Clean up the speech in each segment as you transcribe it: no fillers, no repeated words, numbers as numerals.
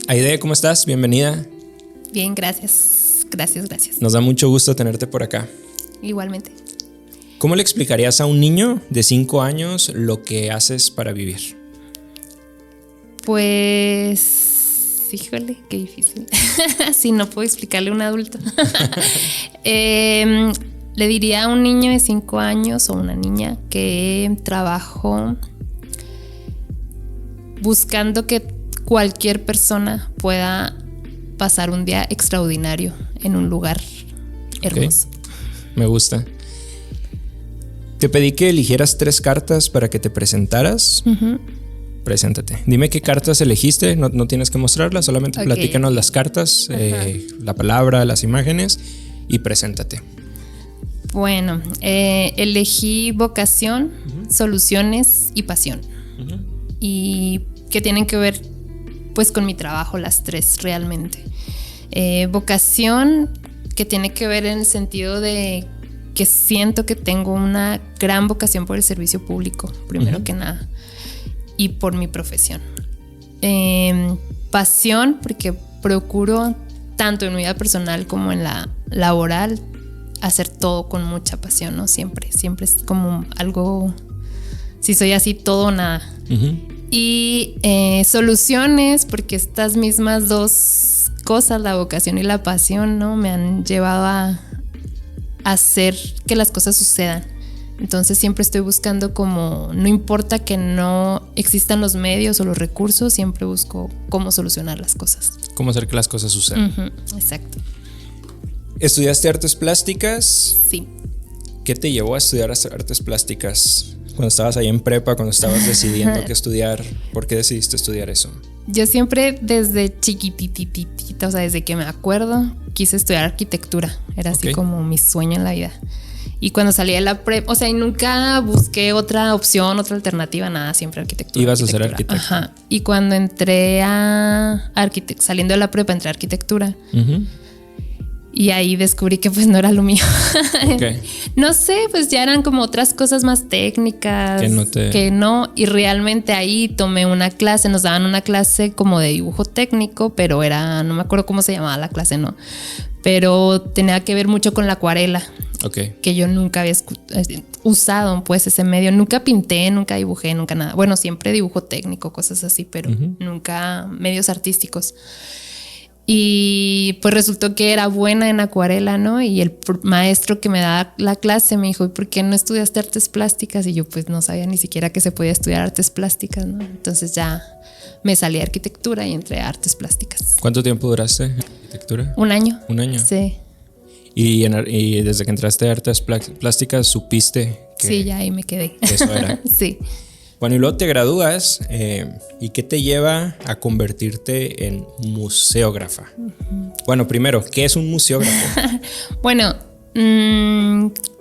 Aide, ¿cómo estás? Bienvenida. Bien, gracias. Gracias. Nos da mucho gusto tenerte por acá. Igualmente. ¿Cómo le explicarías a un niño de 5 años lo que haces para vivir? Pues, híjole, qué difícil. Si no puedo explicarle a un adulto. Le diría a un niño de 5 años o una niña que trabajo buscando que cualquier persona pueda pasar un día extraordinario en un lugar hermoso. Okay. Me gusta. Te pedí que eligieras 3 cartas para que te presentaras. Uh-huh. Preséntate. Dime qué cartas elegiste. No tienes que mostrarlas, solamente platícanos las cartas, la palabra, las imágenes y preséntate. Bueno, elegí vocación, soluciones y pasión. Uh-huh. Y que tienen que ver pues con mi trabajo, las 3 realmente. Vocación, que tiene que ver en el sentido de que siento que tengo una gran vocación por el servicio público, primero que nada, y por mi profesión. Pasión, porque procuro, tanto en mi vida personal como en la laboral, hacer todo con mucha pasión, ¿no? Siempre es como algo, si soy así, todo o nada. Uh-huh. Y soluciones, porque estas mismas 2 cosas, la vocación y la pasión, ¿no? Me han llevado a hacer que las cosas sucedan. Entonces siempre estoy buscando como, no importa que no existan los medios o los recursos, siempre busco cómo solucionar las cosas. Cómo hacer que las cosas sucedan. Uh-huh, exacto. ¿Estudiaste artes plásticas? Sí. ¿Qué te llevó a estudiar artes plásticas? Cuando estabas ahí en prepa, cuando estabas decidiendo qué estudiar, ¿por qué decidiste estudiar eso? Yo siempre desde chiquititita, o sea, desde que me acuerdo, quise estudiar arquitectura. Era así como mi sueño en la vida. Y cuando salí de la prepa, o sea, y nunca busqué otra opción, otra alternativa, nada, siempre arquitectura. Ibas a ser arquitecta. Ajá. Y cuando entré saliendo de la prepa, entré a arquitectura. Uh-huh. Y ahí descubrí que pues no era lo mío. Okay. No sé, pues ya eran como otras cosas más técnicas. Que no. Y realmente ahí tomé una clase, nos daban una clase como de dibujo técnico, pero no me acuerdo cómo se llamaba la clase, no. Pero tenía que ver mucho con la acuarela. Okay. Que yo nunca había usado pues ese medio. Nunca pinté, nunca dibujé, nunca nada. Bueno, siempre dibujo técnico, cosas así, pero nunca medios artísticos. Y pues resultó que era buena en acuarela, ¿no? Y el maestro que me daba la clase me dijo, ¿por qué no estudiaste artes plásticas? Y yo pues no sabía ni siquiera que se podía estudiar artes plásticas, ¿no? Entonces ya me salí de arquitectura y entré a artes plásticas. ¿Cuánto tiempo duraste en arquitectura? 1 año. 1 año. Sí. Y desde que entraste a artes plásticas supiste que... Sí, ya ahí me quedé. Eso era. Sí. Bueno, y luego te gradúas, ¿y qué te lleva a convertirte en museógrafa? Uh-huh. Bueno, primero, ¿qué es un museógrafo? Bueno,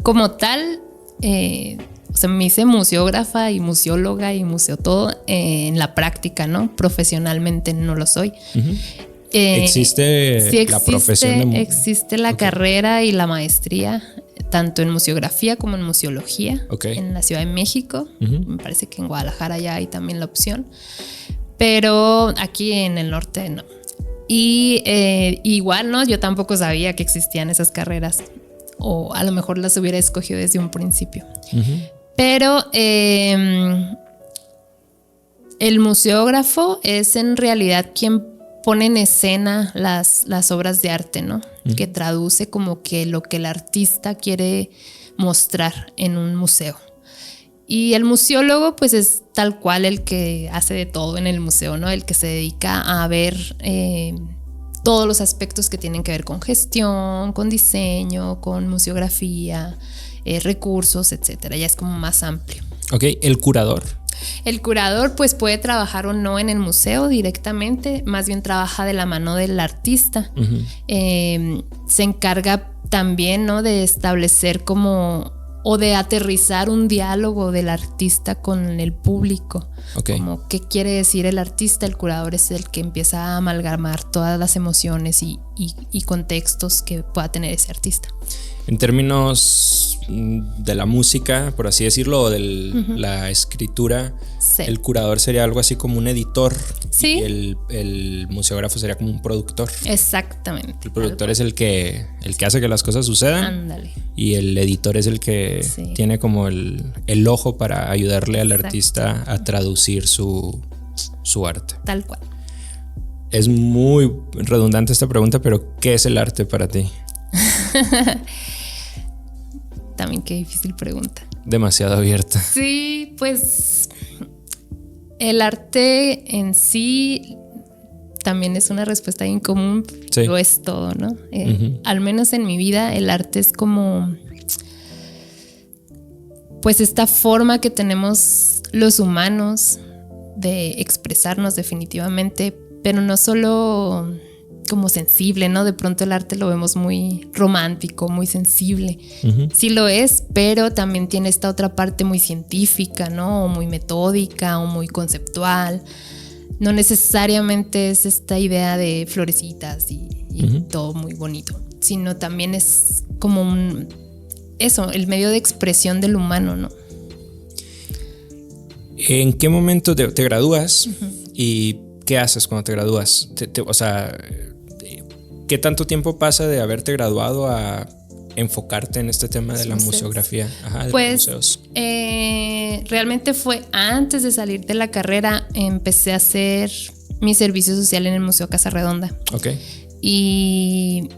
como tal, o sea, me hice museógrafa y museóloga y museo todo en la práctica, ¿no? Profesionalmente no lo soy. Uh-huh. ¿Existe la profesión de existe la carrera y la maestría, tanto en museografía como en museología, en la Ciudad de México. Uh-huh. Me parece que en Guadalajara ya hay también la opción, pero aquí en el norte no. Y igual, ¿no? Yo tampoco sabía que existían esas carreras, o a lo mejor las hubiera escogido desde un principio. Uh-huh. Pero el museógrafo es en realidad quien pone en escena las obras de arte, ¿no? Uh-huh. Que traduce como que lo que el artista quiere mostrar en un museo. Y el museólogo pues es tal cual el que hace de todo en el museo, ¿no? El que se dedica a ver todos los aspectos que tienen que ver con gestión, con diseño, con museografía, recursos, etcétera. Ya es como más amplio. Ok, el curador. El curador pues puede trabajar o no en el museo directamente, más bien trabaja de la mano del artista. Uh-huh. Se encarga también, ¿no?, de establecer como o de aterrizar un diálogo del artista con el público. Okay. Como qué quiere decir el artista. El curador es el que empieza a amalgamar todas las emociones y contextos que pueda tener ese artista. En términos de la música, por así decirlo, o de la escritura, sí. El curador sería algo así como un editor. Sí. Y el museógrafo sería como un productor. Exactamente. El productor es el que hace que las cosas sucedan. Ándale. Y el editor es el que tiene como el ojo para ayudarle al artista a traducir su arte. Tal cual. Es muy redundante esta pregunta, pero ¿qué es el arte para ti? También qué difícil pregunta. Demasiado abierta. Sí, pues el arte en sí también es una respuesta bien común, sí. Lo es todo, ¿no? Al menos en mi vida el arte es como pues esta forma que tenemos los humanos de expresarnos definitivamente, pero no solo como sensible, ¿no? De pronto el arte lo vemos muy romántico, muy sensible. Sí lo es, pero también tiene esta otra parte muy científica, ¿no? O muy metódica o muy conceptual. No necesariamente es esta idea de florecitas y todo muy bonito, sino también es como el medio de expresión del humano, ¿no? ¿En qué momento te gradúas y qué haces cuando te gradúas? O sea, ¿qué tanto tiempo pasa de haberte graduado a enfocarte en este tema de la museografía? Ajá, de pues, los museos. Realmente fue antes de salir de la carrera, empecé a hacer mi servicio social en el Museo Casa Redonda. Ok. Y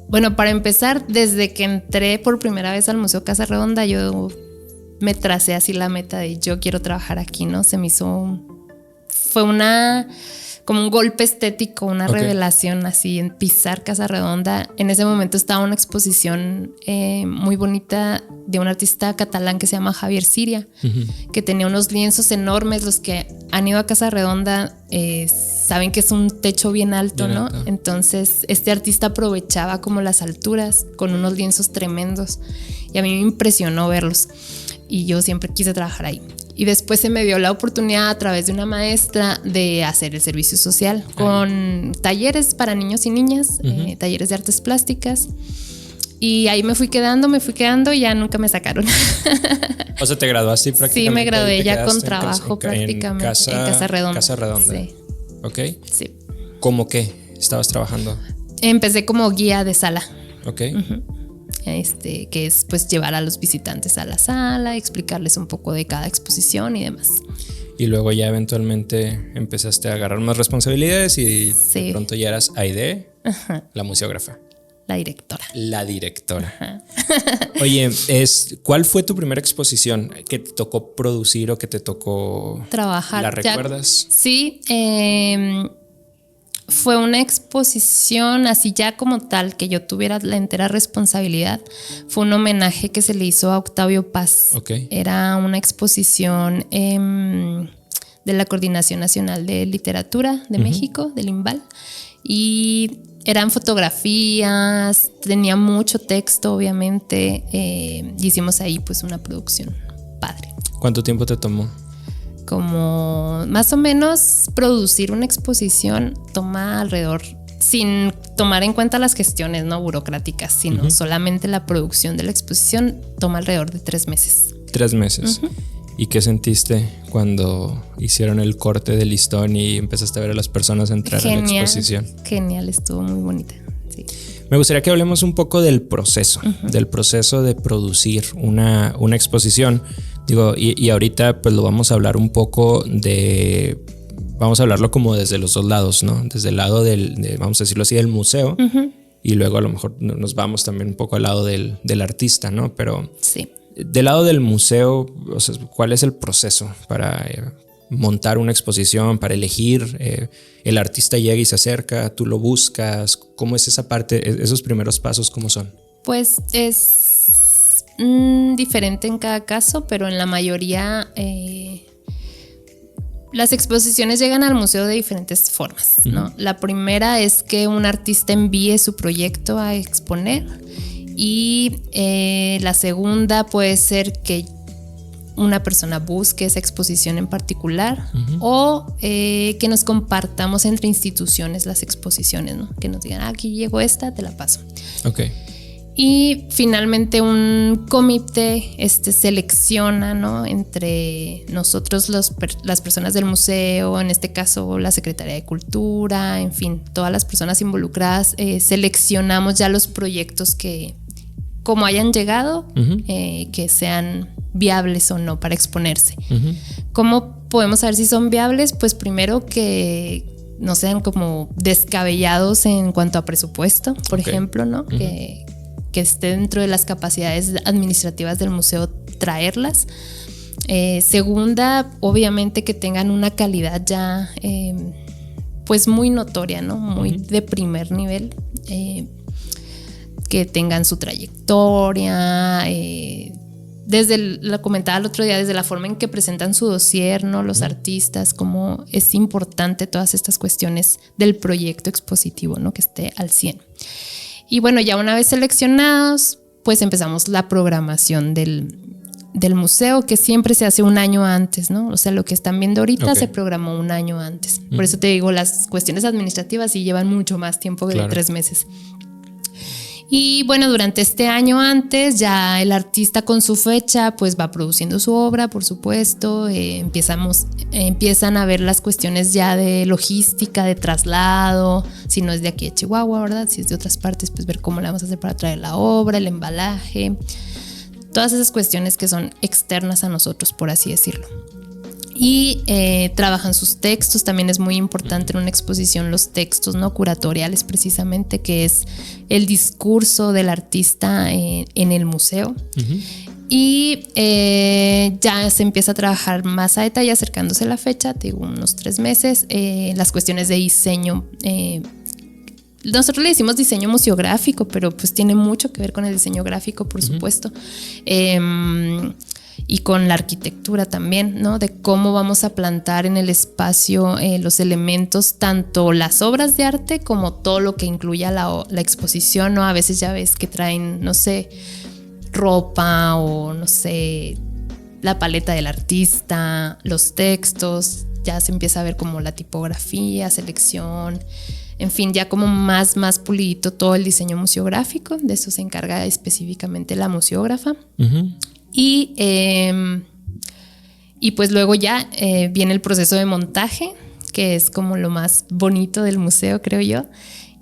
bueno, para empezar, desde que entré por primera vez al Museo Casa Redonda, yo me tracé así la meta de yo quiero trabajar aquí, ¿no? Se me hizo... Fue como un golpe estético, una revelación así en pisar Casa Redonda. En ese momento estaba una exposición muy bonita de un artista catalán que se llama Javier Siria, que tenía unos lienzos enormes. Los que han ido a Casa Redonda saben que es un techo bien alto, ¿no? Entonces este artista aprovechaba como las alturas con unos lienzos tremendos y a mí me impresionó verlos y yo siempre quise trabajar ahí. Y después se me dio la oportunidad a través de una maestra de hacer el servicio social con talleres para niños y niñas, talleres de artes plásticas. Y ahí me fui quedando y ya nunca me sacaron. O sea, ¿te graduaste prácticamente? Sí, me gradué ya con trabajo prácticamente en Casa Redonda. Casa Redonda. Sí. Ok. Sí. ¿Cómo qué estabas trabajando? Empecé como guía de sala. Ok. Que es pues llevar a los visitantes a la sala, explicarles un poco de cada exposición y demás. Y luego ya eventualmente empezaste a agarrar más responsabilidades y de pronto ya eras Aide, la museógrafa. La directora. Ajá. Oye, ¿cuál fue tu primera exposición que te tocó producir o que te tocó trabajar? ¿La recuerdas? Sí, fue una exposición así ya como tal, que yo tuviera la entera responsabilidad. Fue un homenaje que se le hizo a Octavio Paz. Era una exposición de la Coordinación Nacional de Literatura de México, del IMBAL. Y eran fotografías, tenía mucho texto, obviamente. Hicimos ahí pues una producción padre. ¿Cuánto tiempo te tomó? Como más o menos producir una exposición toma alrededor, sin tomar en cuenta las gestiones no burocráticas, sino solamente la producción de la exposición toma alrededor de 3 meses. 3 meses. ¿Y qué sentiste cuando hicieron el corte de listón y empezaste a ver a las personas entrar a la exposición? Genial, estuvo muy bonita. Sí. Me gustaría que hablemos un poco del proceso, del proceso de producir una exposición. Digo, y ahorita pues lo vamos a hablar un poco vamos a hablarlo como desde los dos lados, ¿no? Desde el lado vamos a decirlo así, del museo, y luego a lo mejor nos vamos también un poco al lado del artista, ¿no? Pero sí. Del lado del museo, o sea, ¿cuál es el proceso para montar una exposición, para elegir? El artista llega y se acerca, tú lo buscas. ¿Cómo es esa parte, esos primeros pasos, cómo son? Pues es diferente en cada caso, pero en la mayoría las exposiciones llegan al museo de diferentes formas, ¿no? La primera es que un artista envíe su proyecto a exponer, y la segunda puede ser que una persona busque esa exposición en particular, o que nos compartamos entre instituciones las exposiciones, ¿no? Que nos digan, aquí llegó esta, te la paso. Ok. Y finalmente un comité selecciona, ¿no? Entre nosotros las personas del museo, en este caso la Secretaría de Cultura, en fin, todas las personas involucradas, seleccionamos ya los proyectos que, como hayan llegado, que sean viables o no para exponerse. ¿Cómo podemos saber si son viables? Pues primero que no sean como descabellados en cuanto a presupuesto, por ejemplo, ¿no? Que esté dentro de las capacidades administrativas del museo traerlas. Segunda, obviamente que tengan una calidad ya pues muy notoria, ¿no? Muy de primer nivel, que tengan su trayectoria, desde lo comentaba el otro día, desde la forma en que presentan su dossier, ¿no? Los artistas, cómo es importante todas estas cuestiones del proyecto expositivo, ¿no? Que esté al 100. Y bueno, ya una vez seleccionados, pues empezamos la programación del museo, que siempre se hace un año antes, ¿no? O sea, lo que están viendo ahorita se programó un año antes. Por eso te digo, las cuestiones administrativas sí llevan mucho más tiempo que de 3 meses. Y bueno, durante este año antes ya el artista con su fecha pues va produciendo su obra, por supuesto. Empiezan a ver las cuestiones ya de logística, de traslado, si no es de aquí de Chihuahua, ¿verdad? Si es de otras partes, pues ver cómo le vamos a hacer para traer la obra, el embalaje, todas esas cuestiones que son externas a nosotros, por así decirlo. Y trabajan sus textos. También es muy importante en una exposición los textos, ¿no? Curatoriales, precisamente, que es el discurso del artista en el museo. Y ya se empieza a trabajar más a detalle, acercándose a la fecha, te digo, unos 3 meses, las cuestiones de diseño. Nosotros le decimos diseño museográfico, pero pues tiene mucho que ver con el diseño gráfico, por supuesto. Y con la arquitectura también, ¿no? De cómo vamos a plantar en el espacio los elementos, tanto las obras de arte como todo lo que incluya la exposición, ¿no? A veces ya ves que traen, no sé, ropa o no sé, la paleta del artista, los textos, ya se empieza a ver como la tipografía, selección, en fin, ya como más pulidito todo el diseño museográfico. De eso se encarga específicamente la museógrafa. Y pues luego ya viene el proceso de montaje, que es como lo más bonito del museo, creo yo,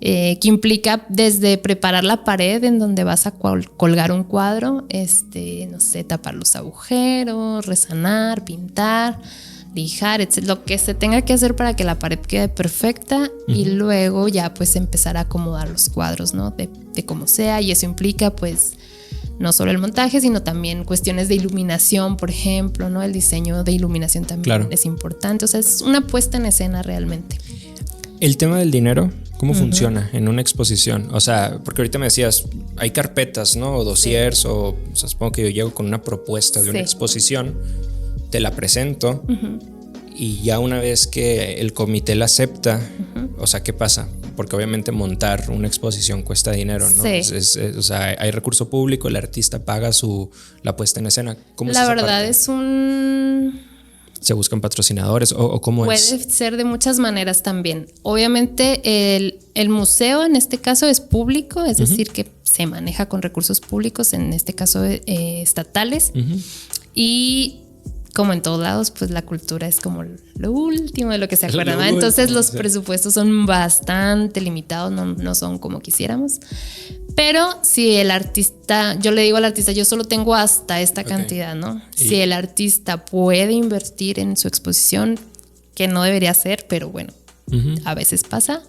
que implica desde preparar la pared en donde vas a colgar un cuadro, no sé, tapar los agujeros, resanar, pintar, lijar, etc., lo que se tenga que hacer para que la pared quede perfecta. Y luego ya pues empezar a acomodar los cuadros, ¿no? De cómo sea, y eso implica pues no solo el montaje, sino también cuestiones de iluminación, por ejemplo, ¿no? El diseño de iluminación también es importante. O sea, es una puesta en escena realmente. El tema del dinero, ¿cómo funciona en una exposición? O sea, porque ahorita me decías, hay carpetas, ¿no? O dossiers, o sea, supongo que yo llego con una propuesta de una exposición, te la presento, y ya una vez que el comité la acepta, o sea, ¿qué pasa? Porque obviamente montar una exposición cuesta dinero, ¿no? O sea, hay recurso público, el artista paga la puesta en escena. ¿Cómo es esa parte? La verdad es ¿Se buscan patrocinadores o cómo es? Puede ser de muchas maneras también. Obviamente el museo en este caso es público, es decir, que se maneja con recursos públicos, en este caso estatales. Y como en todos lados, pues la cultura es como lo último de lo que se acuerda, ¿no? Entonces los presupuestos son bastante limitados, no son como quisiéramos. Pero si el artista, yo le digo al artista, yo solo tengo hasta esta cantidad, ¿no? Si el artista puede invertir en su exposición, que no debería ser, pero bueno, a veces pasa,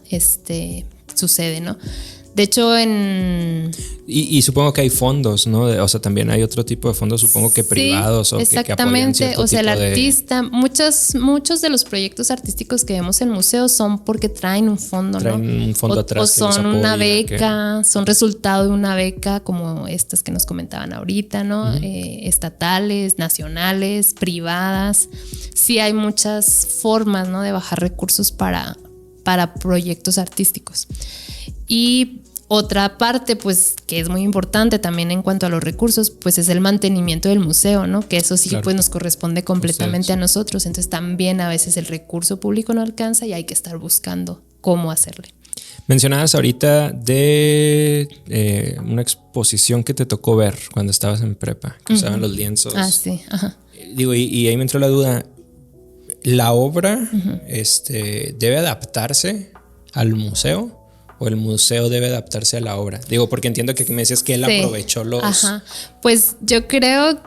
sucede, ¿no? De hecho, y supongo que hay fondos, ¿no? O sea, también hay otro tipo de fondos, supongo que privados o exactamente. Que o sea, el artista, muchos de los proyectos artísticos que vemos en museos son porque traen un fondo, traen un fondo atrás. O son una beca, son resultado de una beca como estas que nos comentaban ahorita, ¿no? Estatales, nacionales, privadas. Sí hay muchas formas, ¿no? De bajar recursos para proyectos artísticos. Y otra parte, pues, que es muy importante también en cuanto a los recursos, pues es el mantenimiento del museo, ¿no? Que eso sí, pues nos corresponde completamente a nosotros. Entonces también a veces el recurso público no alcanza y hay que estar buscando cómo hacerle. Mencionabas ahorita de una exposición que te tocó ver cuando estabas en prepa, que usaban los lienzos. Ah, sí. Ajá. Digo, y ahí me entró la duda. ¿La obra debe adaptarse al museo o el museo debe adaptarse a la obra? Digo, porque entiendo que me decías que él aprovechó los... Ajá. Pues yo creo,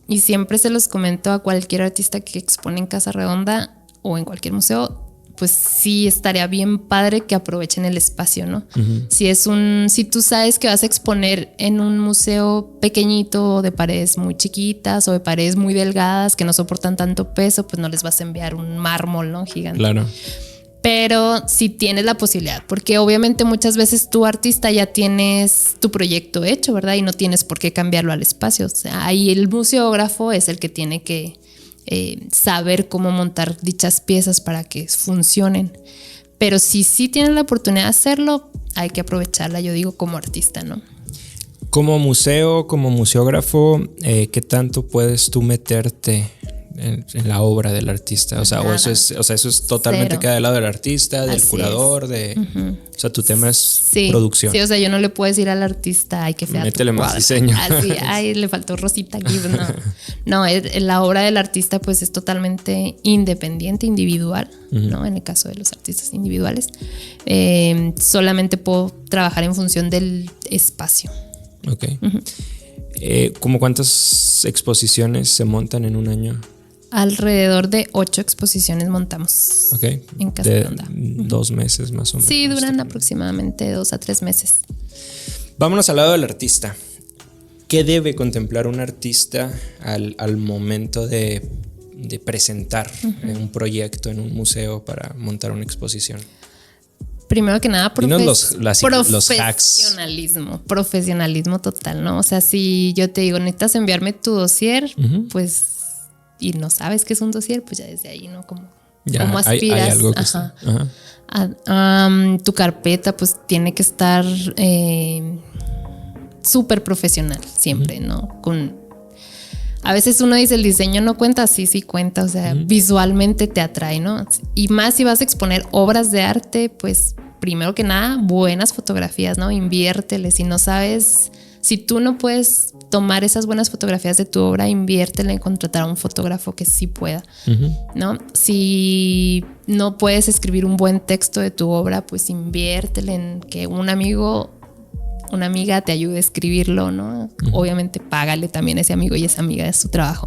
y siempre se los comento a cualquier artista que expone en Casa Redonda o en cualquier museo, pues sí estaría bien padre que aprovechen el espacio, ¿no? Uh-huh. Si tú sabes que vas a exponer en un museo pequeñito, de paredes muy chiquitas o de paredes muy delgadas que no soportan tanto peso, pues no les vas a enviar un mármol, ¿no? Gigante. Claro. Pero si tienes la posibilidad, porque obviamente muchas veces tú artista ya tienes tu proyecto hecho, ¿verdad? Y no tienes por qué cambiarlo al espacio. O sea, ahí el museógrafo es el que tiene que saber cómo montar dichas piezas para que funcionen. Pero si sí tienes la oportunidad de hacerlo, hay que aprovecharla, yo digo, como artista, ¿no? Como museo, como museógrafo, ¿qué tanto puedes tú meterte en la obra del artista? O sea, eso es totalmente queda del lado del artista, del curador, uh-huh. O sea, tu tema es producción. Sí, o sea, yo no le puedo decir al artista, ay, qué fea métele más diseño. Así, ay, le faltó rosita aquí. No, la obra del artista pues es totalmente independiente, individual, uh-huh. ¿no? En el caso de los artistas individuales. Solamente puedo trabajar en función del espacio. Ok. Uh-huh. ¿Cómo cuántas exposiciones se montan en un año? Alrededor de 8 exposiciones montamos. Ok. En Casa Redonda. 2 meses más o menos. Sí, duran aproximadamente 2 a 3 meses. Vámonos al lado del artista. ¿Qué debe contemplar un artista al momento de presentar uh-huh. un proyecto en un museo para montar una exposición? Primero que nada, los hacks. Profesionalismo total, ¿no? O sea, si yo te digo, necesitas enviarme tu dossier, uh-huh. pues, y no sabes qué es un dossier, pues ya desde ahí, ¿no? ¿Cómo aspiras? Hay algo que ajá. Tu carpeta, pues, tiene que estar súper profesional siempre, uh-huh. ¿no? A veces uno dice, el diseño no cuenta, sí cuenta, o sea, uh-huh. visualmente te atrae, ¿no? Y más si vas a exponer obras de arte, pues primero que nada, buenas fotografías, ¿no? Inviértele. Si no sabes, si tú no puedes tomar esas buenas fotografías de tu obra, inviértele en contratar a un fotógrafo que sí pueda, uh-huh. ¿no? Si no puedes escribir un buen texto de tu obra, pues inviértele en que un amigo, una amiga te ayude a escribirlo, ¿no? Uh-huh. Obviamente págale también a ese amigo y esa amiga de su trabajo.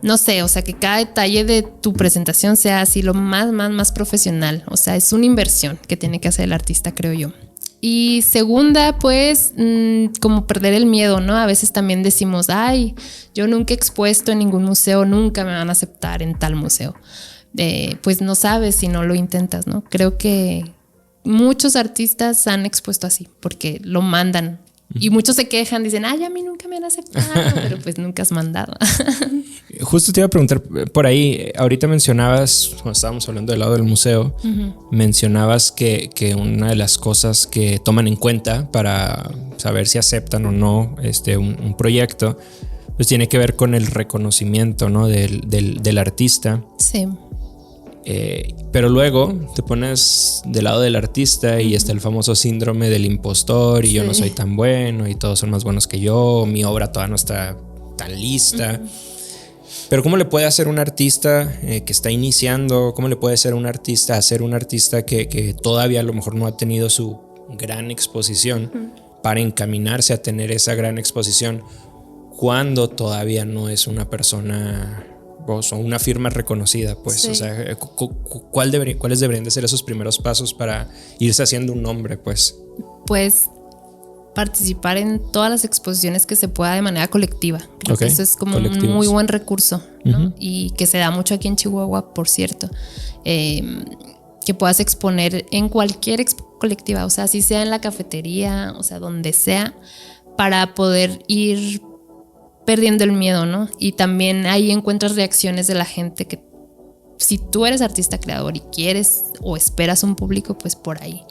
No sé, o sea, que cada detalle de tu presentación sea así lo más profesional. O sea, es una inversión que tiene que hacer el artista, creo yo. Y segunda, pues, como perder el miedo, ¿no? A veces también decimos, ay, yo nunca he expuesto en ningún museo, nunca me van a aceptar en tal museo. Pues no sabes si no lo intentas, ¿no? Creo que muchos artistas han expuesto así porque lo mandan y muchos se quejan, dicen, ay, a mí nunca me han aceptado, pero pues nunca has mandado. Justo te iba a preguntar por ahí, ahorita mencionabas, cuando estábamos hablando del lado del museo, uh-huh. mencionabas que una de las cosas que toman en cuenta para saber si aceptan o no un proyecto, pues tiene que ver con el reconocimiento, ¿no? del artista. Sí. Pero luego te pones del lado del artista y está el famoso síndrome del impostor y sí. Yo no soy tan bueno y todos son más buenos que yo, mi obra todavía no está tan lista. Uh-huh. Pero ¿cómo le puede hacer un artista que está iniciando? ¿Cómo le puede hacer un artista hacer un artista que todavía a lo mejor no ha tenido su gran exposición uh-huh. para encaminarse a tener esa gran exposición cuando todavía no es una persona o una firma reconocida, pues? Sí. O sea, ¿cuáles deberían de ser esos primeros pasos para irse haciendo un nombre, pues? Pues participar en todas las exposiciones que se pueda de manera colectiva. Creo que eso es como un muy buen recurso, ¿no? Uh-huh. Y que se da mucho aquí en Chihuahua, por cierto. Que puedas exponer en cualquier colectiva, o sea, si sea en la cafetería, o sea, donde sea, para poder ir perdiendo el miedo, ¿no? Y también ahí encuentras reacciones de la gente que si tú eres artista creador y quieres o esperas un público, pues por ahí.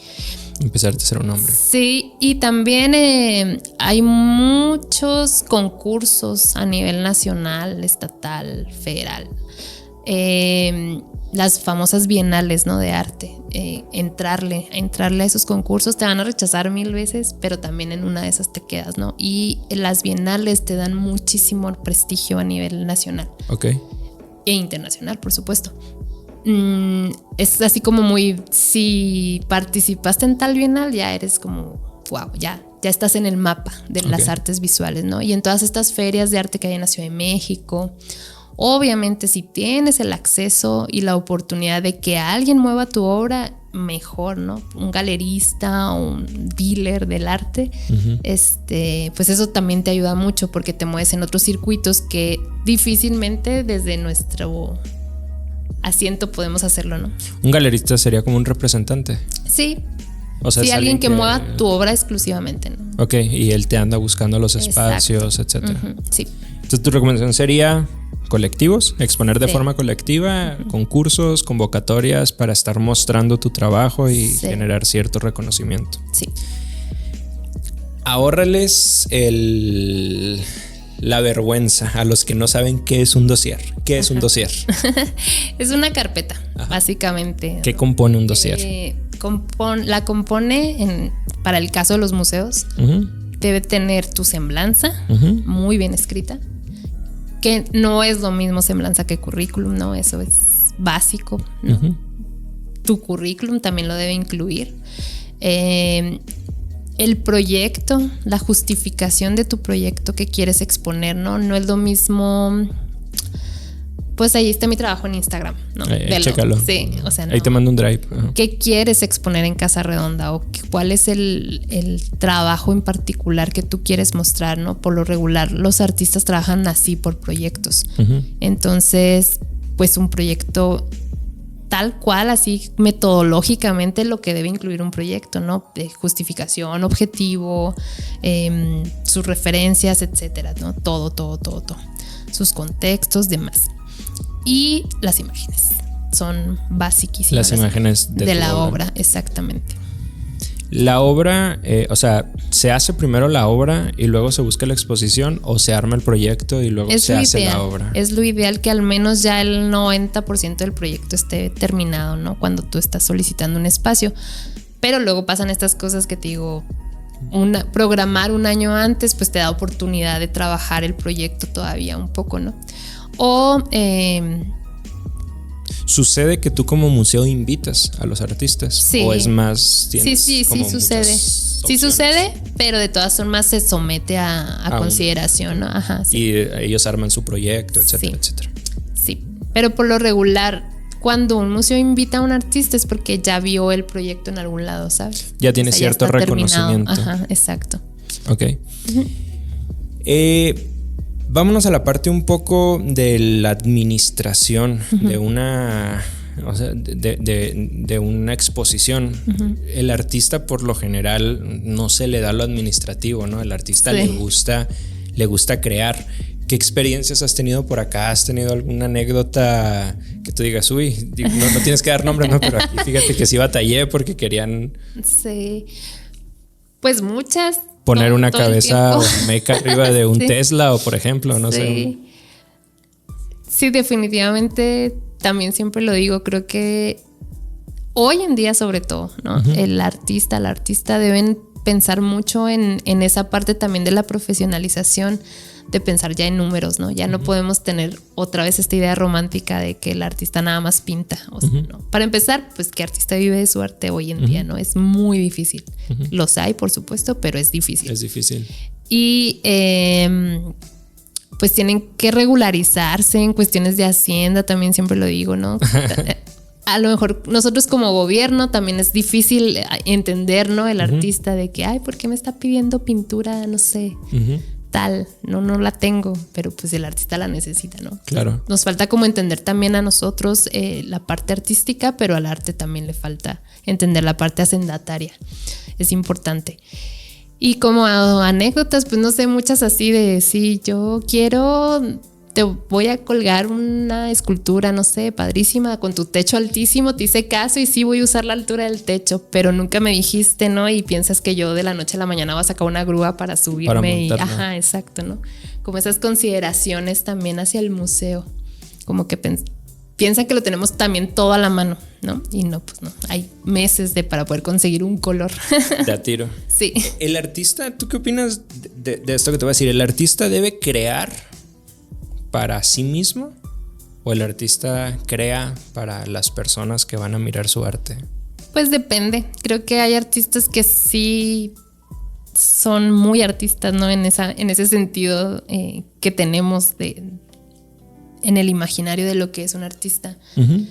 Empezarte a ser un nombre. Sí, y también hay muchos concursos a nivel nacional, estatal, federal, las famosas bienales, ¿no? De arte, entrarle a esos concursos. Te van a rechazar 1000 veces, pero también en una de esas te quedas, ¿no? Y las bienales te dan muchísimo prestigio a nivel nacional. Ok. E internacional, por supuesto. Es así como muy, si participaste en tal bienal, ya eres como, wow, ya estás en el mapa de las artes visuales, ¿no? Y en todas estas ferias de arte que hay en la Ciudad de México, obviamente si tienes el acceso y la oportunidad de que alguien mueva tu obra, mejor, ¿no? Un galerista o un dealer del arte, pues eso también te ayuda mucho porque te mueves en otros circuitos que difícilmente desde nuestro asiento podemos hacerlo, ¿no? Un galerista sería como un representante. Sí. O sea, sí, alguien que mueva tu obra exclusivamente, ¿no? Ok, y él te anda buscando los espacios, etcétera. Sí. Entonces tu recomendación sería colectivos, exponer de forma colectiva, concursos, convocatorias para estar mostrando tu trabajo y generar cierto reconocimiento. Sí. Ahórrales la vergüenza a los que no saben qué es un dossier. ¿Qué es un dossier? Es una carpeta, básicamente. ¿Qué compone un dossier? La compone, para el caso de los museos, debe tener tu semblanza muy bien escrita, que no es lo mismo semblanza que currículum, ¿no? Eso es básico, ¿no? Tu currículum también lo debe incluir. El proyecto, la justificación de tu proyecto que quieres exponer, ¿no? No es lo mismo. Pues ahí está mi trabajo en Instagram, ¿no? Chécalo. Sí, o sea, no. Ahí te mando un drive. ¿Qué quieres exponer en Casa Redonda? ¿O cuál es el trabajo en particular que tú quieres mostrar, ¿no? Por lo regular, los artistas trabajan así por proyectos. Entonces, pues un proyecto tal cual, así metodológicamente lo que debe incluir un proyecto, ¿no? De justificación, objetivo, sus referencias, etcétera, ¿no? Todo. Sus contextos, demás. Y las imágenes son basiquísimas. Las imágenes de la obra, exactamente. La obra, o sea, ¿se hace primero la obra y luego se busca la exposición o se arma el proyecto y luego se hace la obra? Es lo ideal que al menos ya el 90% del proyecto esté terminado, ¿no? Cuando tú estás solicitando un espacio. Pero luego pasan estas cosas que te digo, programar un año antes pues te da oportunidad de trabajar el proyecto todavía un poco, ¿no? O ¿sucede que tú como museo invitas a los artistas? Sí. ¿O es más? Sí, sucede. Sí sucede, pero de todas formas se somete a consideración, ¿no? Ajá, sí. Y ellos arman su proyecto, etcétera, etcétera. Sí, pero por lo regular, cuando un museo invita a un artista es porque ya vio el proyecto en algún lado, ¿sabes? Ya tiene cierto reconocimiento. Ajá, exacto. Ok. Vámonos a la parte un poco de la administración de una, o sea, de una exposición. El artista por lo general no se le da lo administrativo, ¿no? El artista le gusta crear. ¿Qué experiencias has tenido por acá? ¿Has tenido alguna anécdota que tú digas, uy, no tienes que dar nombre, no, pero aquí fíjate que sí batallé porque querían... Sí, pues muchas. Poner una cabeza meca arriba de un Tesla o por ejemplo, no sé. Sí, definitivamente, también siempre lo digo, creo que hoy en día sobre todo, ¿no? La artista deben pensar mucho en esa parte también de la profesionalización, de pensar ya en números, ¿no? Ya no podemos tener otra vez esta idea romántica de que el artista nada más pinta. O sea, ¿no? Para empezar, pues ¿qué artista vive de su arte hoy en día? ¿No? Es muy difícil. Los hay, por supuesto, pero es difícil. Es difícil. Y pues tienen que regularizarse en cuestiones de Hacienda, también siempre lo digo, ¿no? A lo mejor nosotros como gobierno también es difícil entender, ¿no? El artista de que, ay, ¿por qué me está pidiendo pintura? No sé. Tal, no la tengo, pero pues el artista la necesita, ¿no? Claro. Nos falta como entender también a nosotros la parte artística, pero al arte también le falta entender la parte hacendataria. Es importante. Y como anécdotas, pues no sé, muchas así de sí, yo quiero, te voy a colgar una escultura, no sé, padrísima, con tu techo altísimo, te hice caso y sí voy a usar la altura del techo, pero nunca me dijiste, ¿no? Y piensas que yo de la noche a la mañana voy a sacar una grúa para subirme. Ajá, exacto, ¿no? Como esas consideraciones también hacia el museo, como que piensan que lo tenemos también todo a la mano, ¿no? Y no, pues no. Hay meses para poder conseguir un color. De a tiro. Sí. El artista, ¿tú qué opinas de esto que te voy a decir? ¿El artista debe crear para sí mismo o el artista crea para las personas que van a mirar su arte? Pues depende. Creo que hay artistas que sí son muy artistas, ¿no? En ese sentido que tenemos en el imaginario de lo que es un artista. Uh-huh.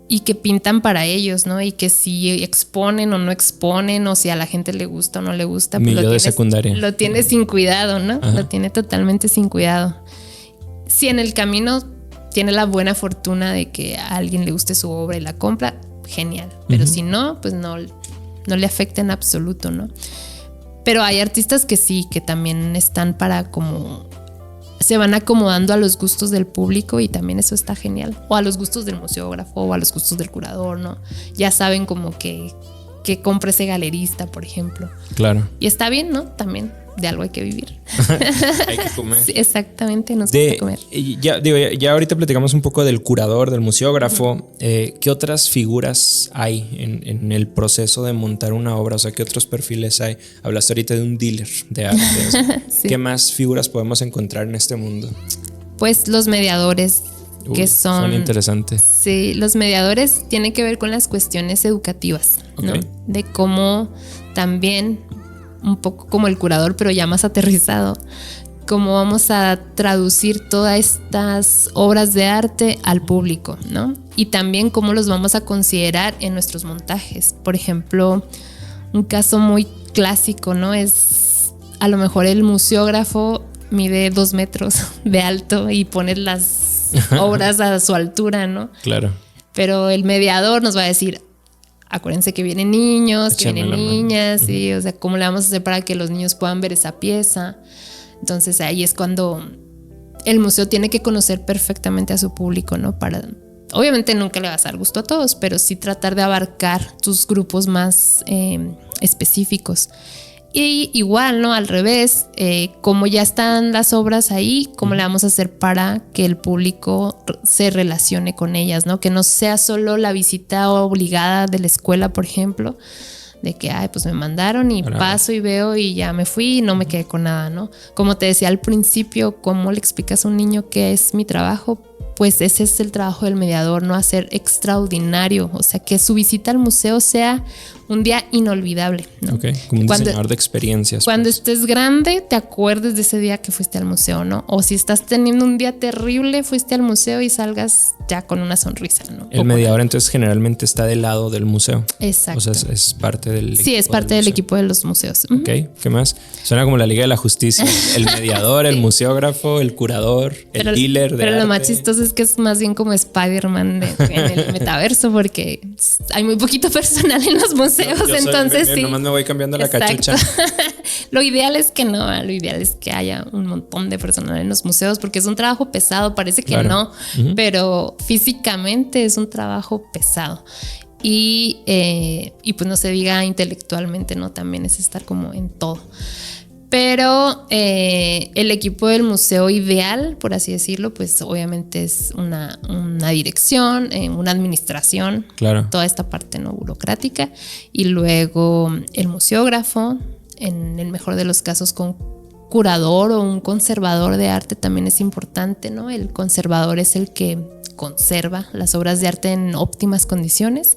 Y que pintan para ellos, ¿no? Y que si exponen o no exponen, o si a la gente le gusta o no le gusta, pues lo tiene sin cuidado, ¿no? Uh-huh. Lo tiene totalmente sin cuidado. Si en el camino tiene la buena fortuna de que a alguien le guste su obra y la compra, genial. Pero si no, pues no le afecta en absoluto, ¿no? Pero hay artistas que sí, que también están para como... se van acomodando a los gustos del público y también eso está genial. O a los gustos del museógrafo o a los gustos del curador, ¿no? Ya saben como que compre ese galerista, por ejemplo. Claro. Y está bien, ¿no? También de algo hay que vivir. Hay que comer. Sí, exactamente, nos gusta comer. Ya ahorita platicamos un poco del curador, del museógrafo. ¿Qué otras figuras hay en el proceso de montar una obra? O sea, ¿qué otros perfiles hay? Hablaste ahorita de un dealer de arte. O sea, sí. ¿Qué más figuras podemos encontrar en este mundo? Pues los mediadores. Que son interesantes. Sí, los mediadores tienen que ver con las cuestiones educativas, ¿no? De cómo también, un poco como el curador, pero ya más aterrizado, cómo vamos a traducir todas estas obras de arte al público, ¿no? Y también cómo los vamos a considerar en nuestros montajes. Por ejemplo, un caso muy clásico, ¿no? Es a lo mejor el museógrafo mide 2 metros de alto y pone las obras a su altura, ¿no? Claro. Pero el mediador nos va a decir, acuérdense que vienen niños, que vienen niñas, ¿sí? O sea, ¿cómo le vamos a hacer para que los niños puedan ver esa pieza? Entonces ahí es cuando el museo tiene que conocer perfectamente a su público, ¿no? Obviamente nunca le vas a dar gusto a todos, pero sí tratar de abarcar tus grupos más específicos. Y igual, ¿no? Al revés, como ya están las obras ahí, ¿cómo le vamos a hacer para que el público se relacione con ellas, ¿no? Que no sea solo la visita obligada de la escuela, por ejemplo, de que, pues me mandaron y paso y veo y ya me fui y no me quedé con nada, ¿no? Como te decía al principio, ¿cómo le explicas a un niño qué es mi trabajo? Pues ese es el trabajo del mediador, ¿no? Hacer extraordinario, o sea, que su visita al museo sea un día inolvidable, ¿no? Ok, como un diseñador de experiencias. Cuando estés grande, te acuerdes de ese día que fuiste al museo, ¿no? O si estás teniendo un día terrible, fuiste al museo y salgas ya con una sonrisa, ¿no? El mediador entonces generalmente está del lado del museo. Exacto. O sea, es parte del equipo. Sí, es parte del equipo de los museos. Ok, ¿qué más? Suena como la Liga de la Justicia. El mediador, el museógrafo, el curador, el dealer de Pero arte. Lo más chistoso es que es más bien como Spider-Man en el metaverso, porque hay muy poquito personal en los museos, entonces sí. Nomás me voy cambiando la cachucha. Lo ideal es que no, lo ideal es que haya un montón de personal en los museos, porque es un trabajo pesado, parece que no, pero físicamente es un trabajo pesado. Y pues no se diga intelectualmente, ¿no? También es estar como en todo. Pero el equipo del museo ideal, por así decirlo, pues obviamente es una dirección, una administración, claro. Toda esta parte no burocrática, y luego el museógrafo, en el mejor de los casos con curador o un conservador de arte también es importante, ¿no? El conservador es el que conserva las obras de arte en óptimas condiciones.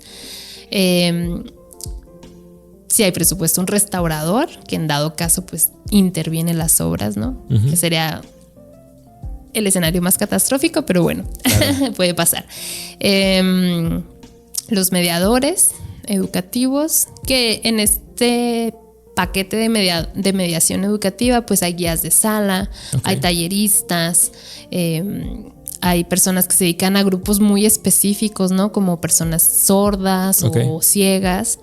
Si hay presupuesto, un restaurador que en dado caso pues interviene en las obras, ¿no? Uh-huh. Que sería el escenario más catastrófico, pero bueno, claro. Puede pasar. Los mediadores educativos, que en este paquete de mediación educativa pues hay guías de sala, hay talleristas, hay personas que se dedican a grupos muy específicos, ¿no? Como personas sordas o ciegas.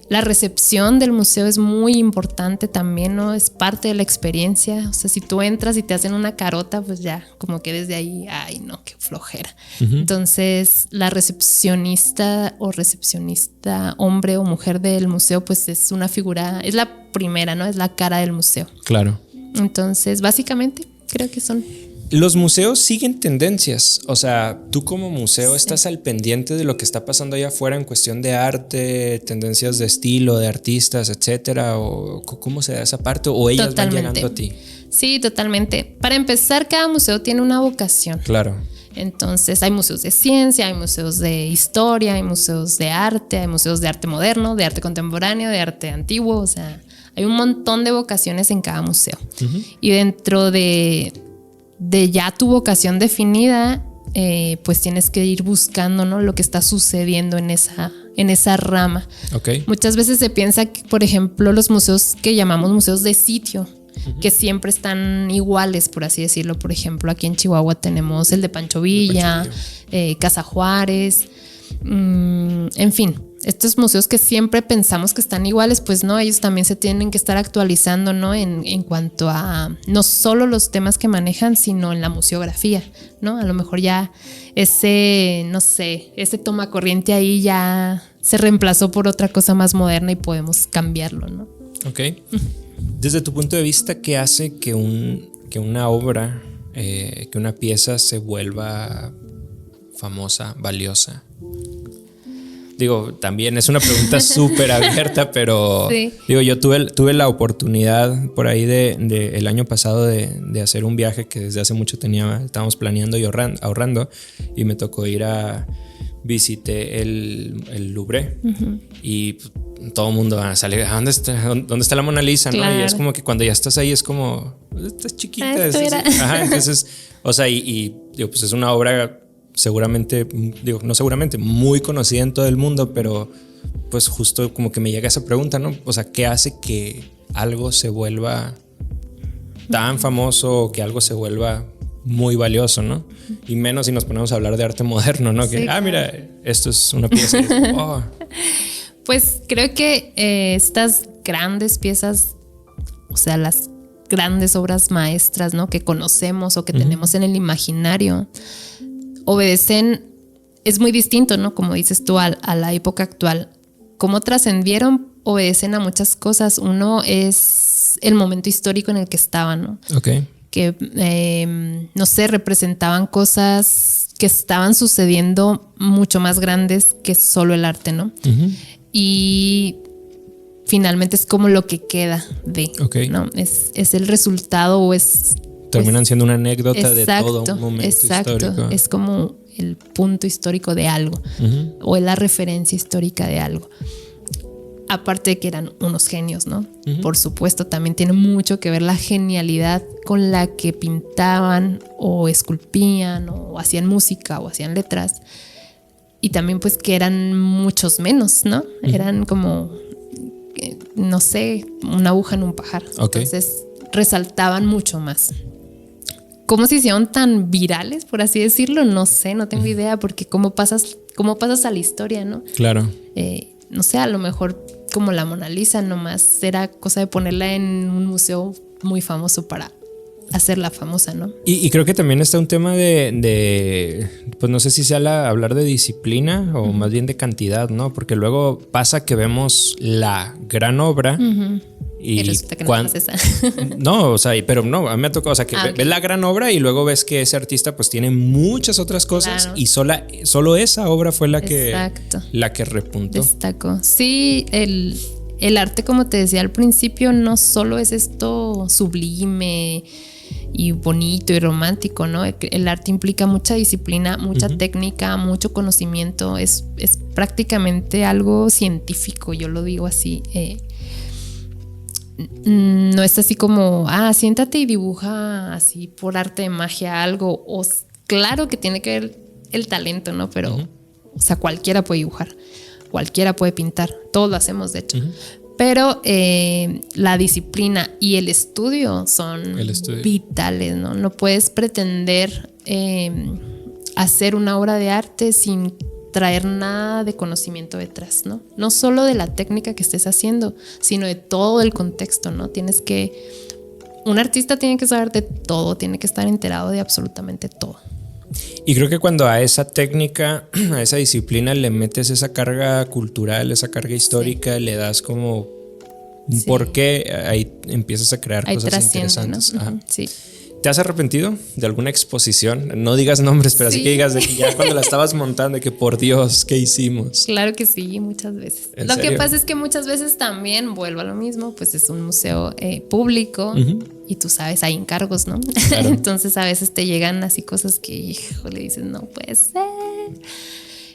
La recepción del museo es muy importante también, ¿no? Es parte de la experiencia. O sea, si tú entras y te hacen una carota, pues ya, como que desde ahí, ay, no, qué flojera. Uh-huh. Entonces, la recepcionista o recepcionista, hombre o mujer del museo, pues es una figura, es la primera, ¿no? Es la cara del museo. Claro. Entonces, básicamente, creo que son Los museos siguen tendencias, o sea, tú como museo estás al pendiente de lo que está pasando allá afuera en cuestión de arte, tendencias de estilo, de artistas, etcétera, o cómo se da esa parte, o ellas van llegando a ti. Sí, totalmente. Para empezar, cada museo tiene una vocación. Claro. Entonces hay museos de ciencia, hay museos de historia, hay museos de arte moderno, de arte contemporáneo, de arte antiguo, o sea, hay un montón de vocaciones en cada museo. Y dentro de ya tu vocación definida, pues tienes que ir buscando, ¿no?, lo que está sucediendo en esa rama. Okay. Muchas veces se piensa que, por ejemplo, los museos que llamamos museos de sitio, que siempre están iguales, por así decirlo. Por ejemplo, aquí en Chihuahua tenemos el de Pancho Villa, Casa Juárez, en fin, estos museos que siempre pensamos que están iguales, pues no, ellos también se tienen que estar actualizando, ¿no? En cuanto a no solo los temas que manejan, sino en la museografía, ¿no? A lo mejor ya ese tomacorriente ahí ya se reemplazó por otra cosa más moderna y podemos cambiarlo, ¿no? Ok. Desde tu punto de vista, ¿qué hace que una obra, que una pieza se vuelva famosa, valiosa? Digo, también es una pregunta súper abierta, pero sí. Digo, yo tuve la oportunidad por ahí el año pasado de hacer un viaje que desde hace mucho estábamos planeando y ahorrando, y me tocó visité el Louvre, y todo el mundo sale, ¿dónde está la Mona Lisa? Claro. ¿No? Y es como que cuando ya estás ahí es como, estás chiquita. Ajá, entonces, o sea, y digo, pues es una obra muy conocida en todo el mundo, pero pues justo como que me llega esa pregunta, ¿no? O sea, ¿qué hace que algo se vuelva tan famoso o que algo se vuelva muy valioso, ¿no? Y menos si nos ponemos a hablar de arte moderno, ¿no? Que, mira, esto es una pieza. Pues creo que estas grandes piezas, o sea, las grandes obras maestras, ¿no?, que conocemos o que tenemos en el imaginario, obedecen, es muy distinto, ¿no?, como dices tú, a la época actual. Cómo trascendieron, obedecen a muchas cosas. Uno es el momento histórico en el que estaban, ¿no? Okay. Que, no sé, representaban cosas que estaban sucediendo mucho más grandes que solo el arte, ¿no? Y finalmente es como lo que queda ¿no? Es el resultado o es... Terminan siendo una anécdota de todo un momento histórico. Es como el punto histórico de algo, o es la referencia histórica de algo. Aparte de que eran unos genios, ¿no? Por supuesto, también tiene mucho que ver la genialidad con la que pintaban o esculpían o hacían música o hacían letras. Y también pues que eran muchos menos, ¿no? Eran como, no sé, una aguja en un pajar. Entonces resaltaban mucho más. ¿Cómo se hicieron tan virales, por así decirlo? No sé, no tengo idea, porque cómo pasas a la historia, ¿no? Claro. No sé, a lo mejor como la Mona Lisa, nomás era cosa de ponerla en un museo muy famoso para hacerla famosa, ¿no? Y creo que también está un tema de pues no sé si sea hablar de disciplina o más bien de cantidad, ¿no? Porque luego pasa que vemos la gran obra y resulta que no es esa. No, o sea, pero no, a mí me ha tocado, o sea, que ves la gran obra y luego ves que ese artista pues tiene muchas otras cosas, claro, y solo esa obra fue la que repuntó. Destacó. Sí, el arte, como te decía al principio, no solo es esto sublime y bonito y romántico, ¿no? El arte implica mucha disciplina, mucha técnica, mucho conocimiento. Es prácticamente algo científico, yo lo digo así. No es así como, siéntate y dibuja así por arte de magia algo. Claro que tiene que ver el talento, ¿no? Pero, o sea, cualquiera puede dibujar, cualquiera puede pintar, todos lo hacemos, de hecho. Pero la disciplina y el estudio son vitales, ¿no? No puedes pretender hacer una obra de arte sin traer nada de conocimiento detrás, ¿no? No solo de la técnica que estés haciendo, sino de todo el contexto, ¿no? Un artista tiene que saber de todo, tiene que estar enterado de absolutamente todo. Y creo que cuando a esa técnica, a esa disciplina le metes esa carga cultural, esa carga histórica, le das como un porqué, ahí empiezas a crear cosas interesantes. ¿No? Sí. ¿Te has arrepentido de alguna exposición? No digas nombres, pero sí, así que digas de que ya cuando la estabas montando, de que por Dios, ¿qué hicimos? Claro que sí, muchas veces. Lo que pasa es que muchas veces también vuelvo a lo mismo, pues es un museo público y tú sabes, hay encargos, ¿no? Claro. Entonces a veces te llegan así cosas que, híjole, dices, no puede ser.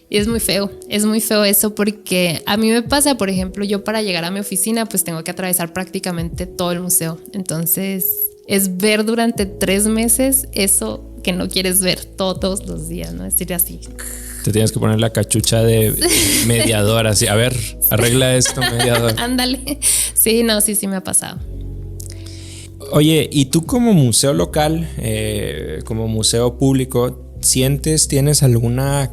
Y es muy feo eso porque a mí me pasa, por ejemplo, yo para llegar a mi oficina pues tengo que atravesar prácticamente todo el museo. Entonces es ver durante 3 meses eso que no quieres ver todos los días, ¿no? Es decir, así. Te tienes que poner la cachucha de mediador, así, a ver, arregla esto, mediador. Ándale. Sí, no, sí me ha pasado. Oye, ¿y tú como museo local, como museo público, tienes alguna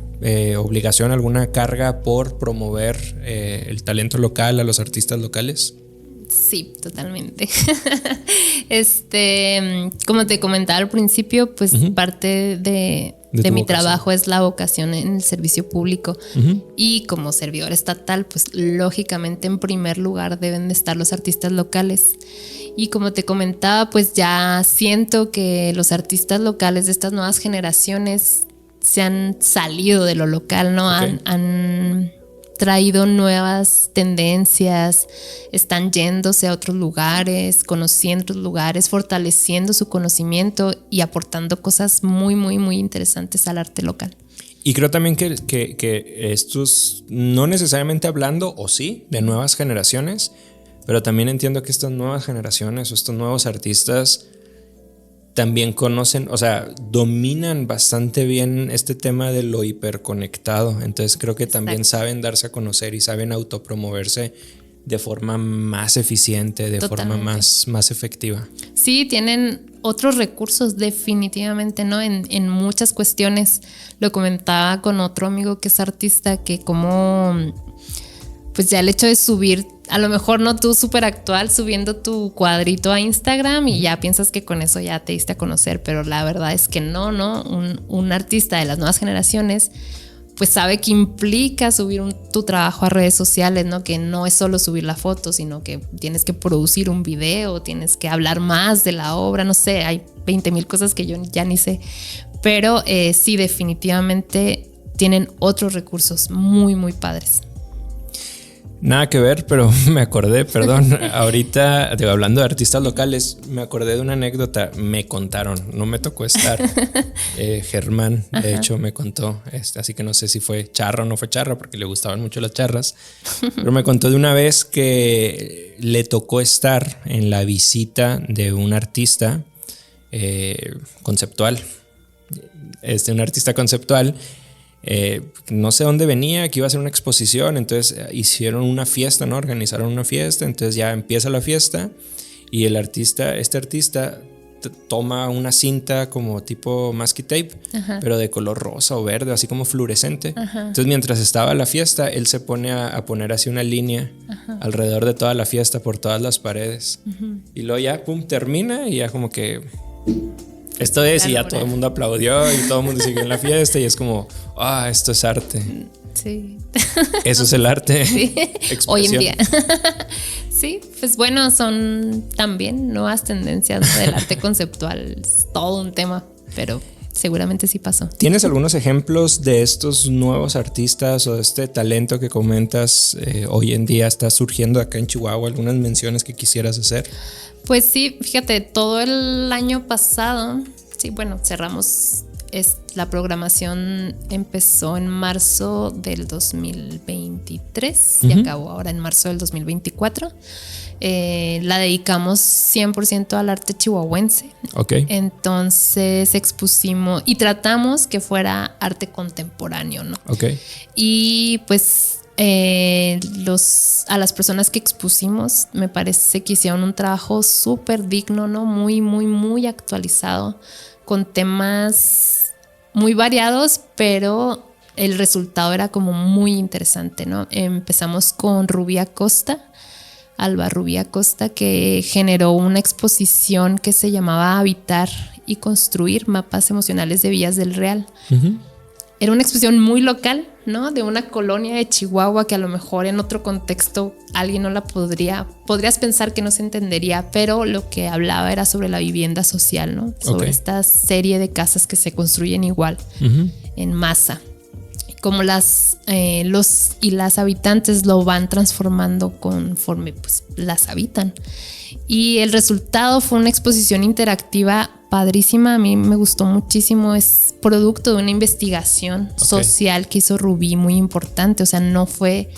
obligación, alguna carga por promover el talento local a los artistas locales? Sí, totalmente. Como te comentaba al principio, pues parte de mi trabajo es la vocación en el servicio público. Y como servidor estatal, pues lógicamente en primer lugar deben de estar los artistas locales. Y como te comentaba, pues ya siento que los artistas locales de estas nuevas generaciones se han salido de lo local, ¿no? Okay. Han traído nuevas tendencias, están yéndose a otros lugares, conociendo otros lugares, fortaleciendo su conocimiento y aportando cosas muy, muy, muy interesantes al arte local. Y creo también que estos, no necesariamente hablando, o sí, de nuevas generaciones, pero también entiendo que estas nuevas generaciones o estos nuevos artistas también conocen, o sea, dominan bastante bien este tema de lo hiperconectado. Entonces creo que también saben darse a conocer y saben autopromoverse de forma más eficiente, de forma más efectiva. Sí, tienen otros recursos definitivamente, ¿no? En muchas cuestiones. Lo comentaba con otro amigo que es artista, que como pues ya el hecho de subir, a lo mejor no tú súper actual subiendo tu cuadrito a Instagram y ya piensas que con eso ya te diste a conocer, pero la verdad es que no. Un artista de las nuevas generaciones pues sabe que implica subir tu trabajo a redes sociales, ¿no? Que no es solo subir la foto, sino que tienes que producir un video, tienes que hablar más de la obra, no sé, hay 20,000 cosas que yo ya ni sé, pero sí, definitivamente tienen otros recursos muy, muy padres. Nada que ver, pero me acordé, perdón, ahorita hablando de artistas locales, me acordé de una anécdota, me contaron, no me tocó estar, Germán de hecho me contó, así que no sé si fue charra o no fue charra porque le gustaban mucho las charras, pero me contó de una vez que le tocó estar en la visita de un artista conceptual, un artista conceptual. No sé dónde venía, que iba a ser una exposición, entonces hicieron una fiesta, ¿no? Organizaron una fiesta, entonces ya empieza la fiesta y este artista toma una cinta como tipo masking tape, pero de color rosa o verde, así como fluorescente. Entonces mientras estaba la fiesta, él se pone a poner así una línea alrededor de toda la fiesta, por todas las paredes. Y luego ya, pum, termina y ya como que... Esto es, y ya todo el mundo aplaudió y todo el mundo siguió en la fiesta y es como, esto es arte. Sí. Eso es el arte. Sí. Hoy en día. Sí, pues bueno, son también nuevas tendencias del arte conceptual. Es todo un tema, pero seguramente sí pasó. ¿Tienes algunos ejemplos de estos nuevos artistas o de este talento que comentas hoy en día está surgiendo acá en Chihuahua? ¿Algunas menciones que quisieras hacer? Pues sí, fíjate, todo el año pasado, sí, bueno, cerramos, la programación empezó en marzo del 2023 y acabó ahora en marzo del 2024. La dedicamos 100% al arte chihuahuense. Okay. Entonces expusimos y tratamos que fuera arte contemporáneo, ¿no? Okay. Y pues... a las personas que expusimos me parece que hicieron un trabajo súper digno, ¿no? Muy, muy, muy actualizado, con temas muy variados, pero el resultado era como muy interesante, ¿no? Empezamos con Alba Rubí Acosta, que generó una exposición que se llamaba Habitar y Construir, mapas emocionales de Villas del Real. Era una exposición muy local, ¿no? De una colonia de Chihuahua que a lo mejor en otro contexto alguien no la podrías pensar que no se entendería, pero lo que hablaba era sobre la vivienda social, ¿no? Sobre esta serie de casas que se construyen igual en masa. Como los y las habitantes lo van transformando conforme pues las habitan. Y el resultado fue una exposición interactiva padrísima, a mí me gustó muchísimo, es producto de una investigación social que hizo Rubí muy importante, o sea, no fue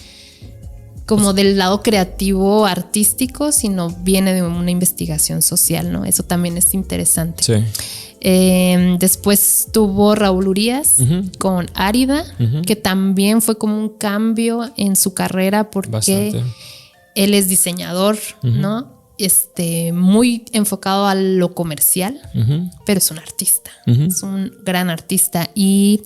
como del lado creativo artístico, sino viene de una investigación social, ¿no? Eso también es interesante. Sí. Después tuvo Raúl Urías con Árida, que también fue como un cambio en su carrera porque bastante. Él es diseñador, ¿no? Muy enfocado a lo comercial, pero es un artista, es un gran artista y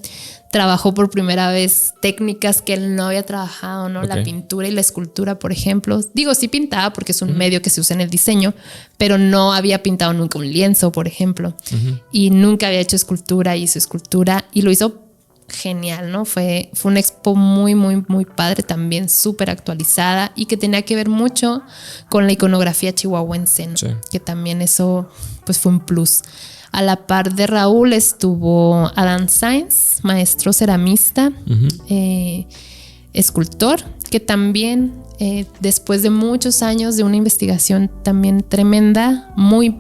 trabajó por primera vez técnicas que él no había trabajado, ¿no? La pintura y la escultura, por ejemplo. Digo, sí pintaba porque es un medio que se usa en el diseño, pero no había pintado nunca un lienzo, por ejemplo, y nunca había hecho escultura, hizo escultura y lo hizo genial, ¿no? Fue una expo muy, muy, muy padre también, súper actualizada y que tenía que ver mucho con la iconografía chihuahuense, ¿no? Sí. Que también eso pues fue un plus. A la par de Raúl estuvo Adán Sainz, maestro ceramista, escultor, que también después de muchos años de una investigación también tremenda, muy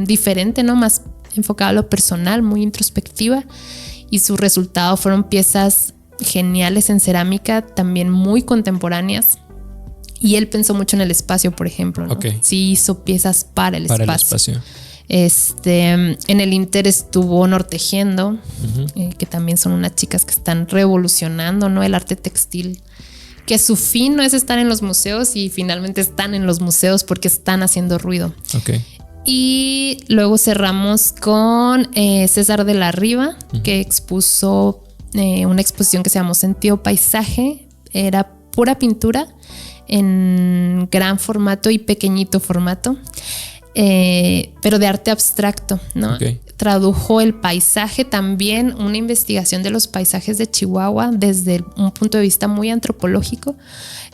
diferente, ¿no? Más enfocada a lo personal, muy introspectiva. Y su resultado fueron piezas geniales en cerámica, también muy contemporáneas. Y él pensó mucho en el espacio, por ejemplo, ¿no? Sí hizo piezas para el espacio. En el Inter estuvo Nortejiendo, que también son unas chicas que están revolucionando, ¿no? El arte textil, que su fin no es estar en los museos y finalmente están en los museos porque están haciendo ruido. Y luego cerramos con César de la Riva, que expuso una exposición que se llamó Sentido Paisaje. Era pura pintura en gran formato y pequeñito formato, pero de arte abstracto, ¿no? Tradujo el paisaje también, una investigación de los paisajes de Chihuahua desde un punto de vista muy antropológico,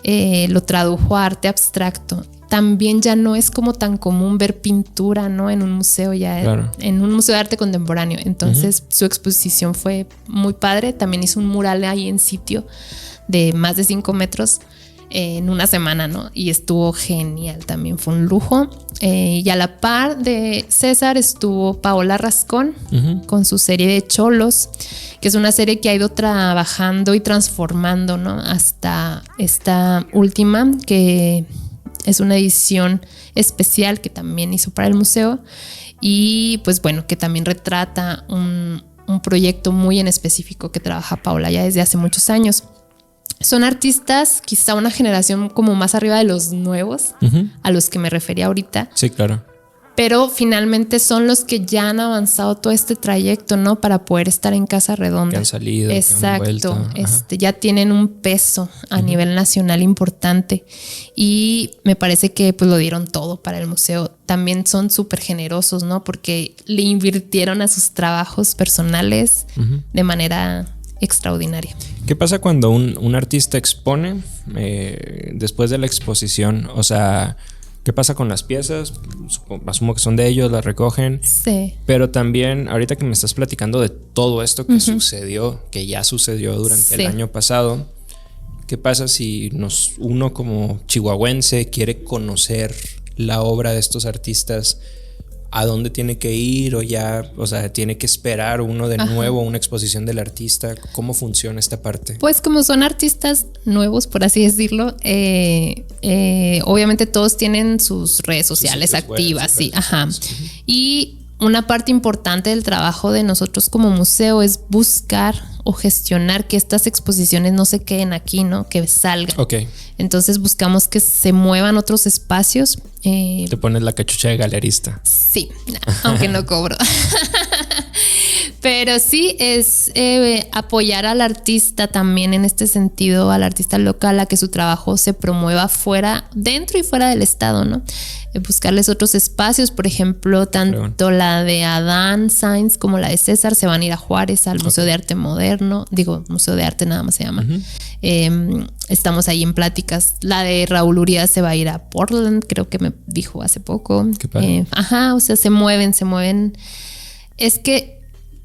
lo tradujo a arte abstracto. También ya no es como tan común ver pintura, ¿no? En un museo, en un museo de arte contemporáneo. Entonces su exposición fue muy padre. También hizo un mural ahí en sitio de más de 5 metros en una semana, ¿no? Y estuvo genial, también fue un lujo. Y a la par de César estuvo Paola Rascón con su serie de Cholos, que es una serie que ha ido trabajando y transformando, ¿no? Hasta esta última, que es una edición especial que también hizo para el museo y pues bueno, que también retrata un proyecto muy en específico que trabaja Paola ya desde hace muchos años. Son artistas quizá una generación como más arriba de los nuevos, a los que me refería ahorita. Sí, claro. Pero finalmente son los que ya han avanzado todo este trayecto, ¿no? Para poder estar en Casa Redonda. Que han salido, exacto, que han vuelto. Ya tienen un peso a nivel nacional importante y me parece que pues lo dieron todo para el museo. También son súper generosos, ¿no? Porque le invirtieron a sus trabajos personales de manera extraordinaria. ¿Qué pasa cuando un artista expone después de la exposición? O sea, ¿qué pasa con las piezas? Asumo que son de ellos, las recogen. Sí. Pero también, ahorita que me estás platicando de todo esto que sucedió, que ya sucedió durante el año pasado, ¿qué pasa si uno como chihuahuense quiere conocer la obra de estos artistas? ¿A dónde tiene que ir? O sea, ¿tiene que esperar uno de nuevo una exposición del artista? ¿Cómo funciona esta parte? Pues como son artistas nuevos, por así decirlo, obviamente todos tienen sus redes sociales activas, sí, Y una parte importante del trabajo de nosotros como museo es buscar o gestionar que estas exposiciones no se queden aquí, ¿no? Que salgan. Entonces buscamos que se muevan otros espacios. Te pones la cachucha de galerista. Sí, aunque no cobro. Pero sí es apoyar al artista también en este sentido, al artista local, a que su trabajo se promueva dentro y fuera del estado, ¿no? Buscarles otros espacios, por ejemplo, tanto la de Adán Sainz como la de César se van a ir a Juárez, al Museo de Arte Moderno, Museo de Arte nada más se llama. Estamos ahí en pláticas. La de Raúl Urias se va a ir a Portland, creo que me dijo hace poco. Qué padre. O sea, se mueven. Es que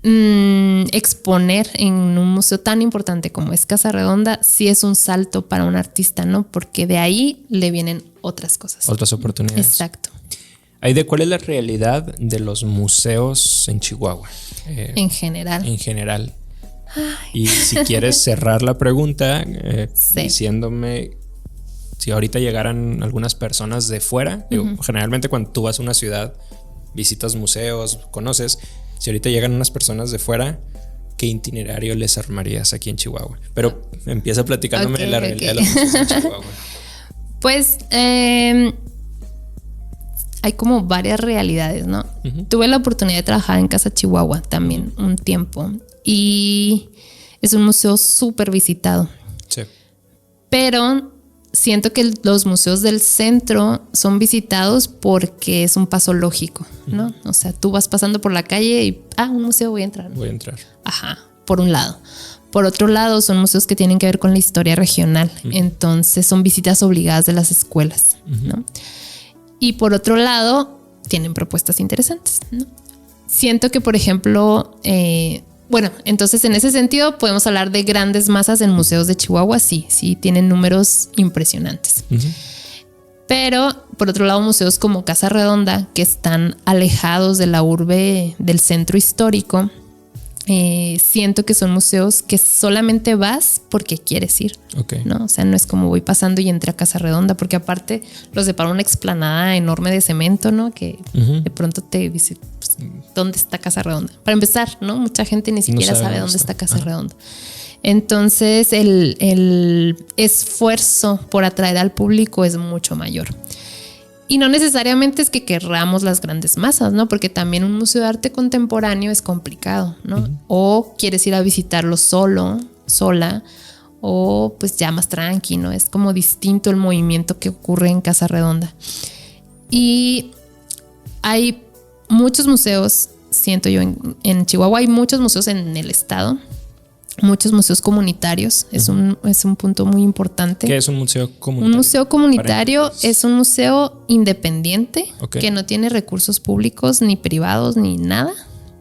exponer en un museo tan importante como es Casa Redonda sí es un salto para un artista, ¿no? Porque de ahí le vienen otras cosas. Otras oportunidades. Exacto. ¿Cuál es la realidad de los museos en Chihuahua? En general. En general. Y si quieres cerrar la pregunta sí. diciéndome si ahorita llegaran algunas personas de fuera, generalmente cuando tú vas a una ciudad, visitas museos, conoces, si ahorita llegan unas personas de fuera, ¿qué itinerario les armarías aquí en Chihuahua? Pero empieza platicándome de la realidad de los museos en Chihuahua. Pues hay como varias realidades, ¿no? Tuve la oportunidad de trabajar en Casa Chihuahua también un tiempo y es un museo súper visitado. Sí. Pero siento que los museos del centro son visitados porque es un paso lógico, ¿no? O sea, tú vas pasando por la calle y, un museo, voy a entrar. Voy a entrar. Ajá, por un lado. Por otro lado, son museos que tienen que ver con la historia regional. Entonces, son visitas obligadas de las escuelas, ¿no? Y por otro lado, tienen propuestas interesantes, ¿no? Siento que, por ejemplo, entonces en ese sentido podemos hablar de grandes masas en museos de Chihuahua, sí tienen números impresionantes. Pero por otro lado, museos como Casa Redonda, que están alejados de la urbe del centro histórico, siento que son museos que solamente vas porque quieres ir, ¿no? O sea, no es como voy pasando y entré a Casa Redonda, porque aparte los separa una explanada enorme de cemento, ¿no? Que de pronto te dice, pues, ¿dónde está Casa Redonda? Para empezar, ¿no? Mucha gente ni siquiera sabe dónde está Casa Redonda. Entonces el esfuerzo por atraer al público es mucho mayor. Y no necesariamente es que querramos las grandes masas, ¿no? Porque también un museo de arte contemporáneo es complicado, ¿no? O quieres ir a visitarlo sola, o pues ya más tranqui, ¿no? Es como distinto el movimiento que ocurre en Casa Redonda. Y hay muchos museos, siento yo, en Chihuahua hay muchos museos en el estado. Muchos museos comunitarios, es un punto muy importante. ¿Qué es un museo comunitario? Un museo comunitario es un museo independiente que no tiene recursos públicos ni privados ni nada.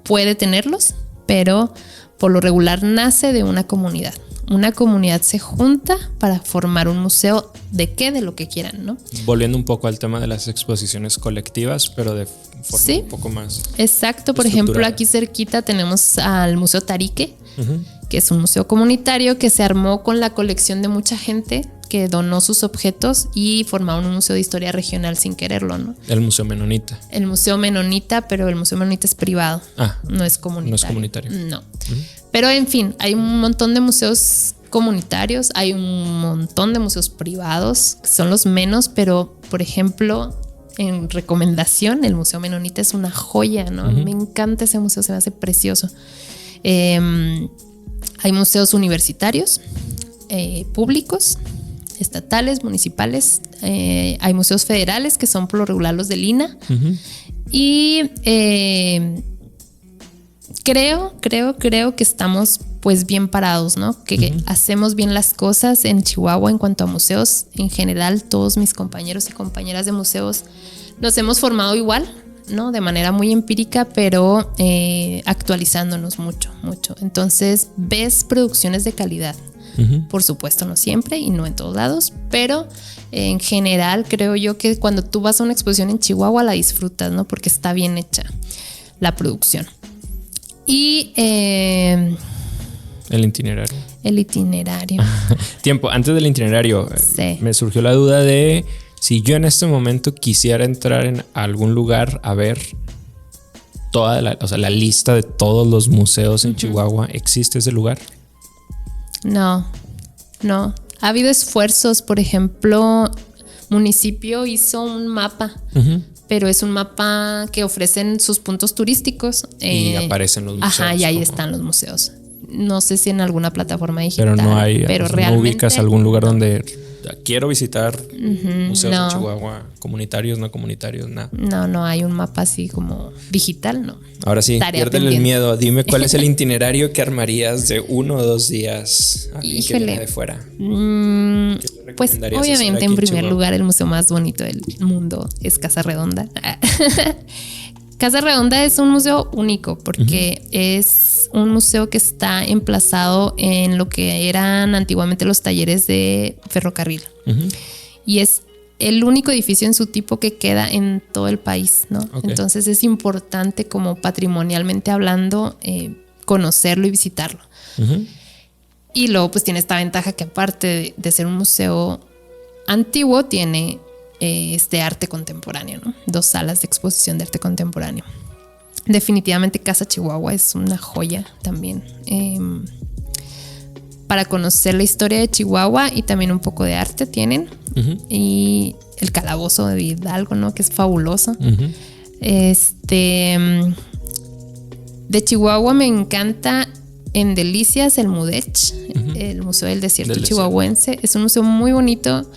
Puede tenerlos, pero por lo regular nace de una comunidad. Una comunidad se junta para formar un museo de lo que quieran, ¿no? Volviendo un poco al tema de las exposiciones colectivas, pero de forma un poco más. Exacto, por ejemplo, aquí cerquita tenemos al Museo Tarique, que es un museo comunitario que se armó con la colección de mucha gente que donó sus objetos y formaron un museo de historia regional sin quererlo, ¿no? El Museo Menonita. El Museo Menonita, pero el Museo Menonita es privado. No es comunitario. No es comunitario. No. Pero en fin, hay un montón de museos comunitarios, hay un montón de museos privados, que son los menos, pero por ejemplo, en recomendación, el Museo Menonita es una joya, ¿no? Me encanta ese museo, se me hace precioso. Hay museos universitarios, públicos, estatales, municipales. Hay museos federales que son por lo regular los del INAH. Y creo que estamos pues bien parados, ¿no? Que hacemos bien las cosas en Chihuahua en cuanto a museos. En general, todos mis compañeros y compañeras de museos nos hemos formado igual, ¿no? De manera muy empírica, pero actualizándonos mucho. Entonces, ves producciones de calidad. Por supuesto, no siempre y no en todos lados, pero en general creo yo que cuando tú vas a una exposición en Chihuahua la disfrutas, ¿no? Porque está bien hecha la producción. Y el itinerario. Tiempo, antes del itinerario, me surgió la duda de si yo en este momento quisiera entrar en algún lugar a ver toda la lista de todos los museos en Chihuahua. ¿Existe ese lugar? No. Ha habido esfuerzos, por ejemplo, municipio hizo un mapa pero es un mapa que ofrecen sus puntos turísticos. Y aparecen los museos. Ajá, y ahí están los museos. No sé si en alguna plataforma digital. Pero no hay, pero realmente, ¿no ubicas algún lugar donde quiero visitar museos de Chihuahua, comunitarios, no comunitarios, nada? No hay un mapa así como digital, no. Ahora sí, piérdele el miedo. Dime cuál es el itinerario que armarías de 1 o 2 días a alguien que viene de fuera. Pues obviamente en primer lugar el museo más bonito del mundo es Casa Redonda. Casa Redonda es un museo único porque es un museo que está emplazado en lo que eran antiguamente los talleres de ferrocarril. Y es el único edificio en su tipo que queda en todo el país, ¿no? Okay. Entonces es importante, como patrimonialmente hablando, conocerlo y visitarlo. Y luego pues tiene esta ventaja que aparte de ser un museo antiguo, tiene arte contemporáneo, ¿no? 2 salas de exposición de arte contemporáneo. Definitivamente Casa Chihuahua es una joya también, para conocer la historia de Chihuahua, y también un poco de arte tienen. Y el calabozo de Hidalgo, ¿no? Que es fabuloso. De Chihuahua me encanta en Delicias el MUDECH, el Museo del Desierto Chihuahuense. Es un museo muy bonito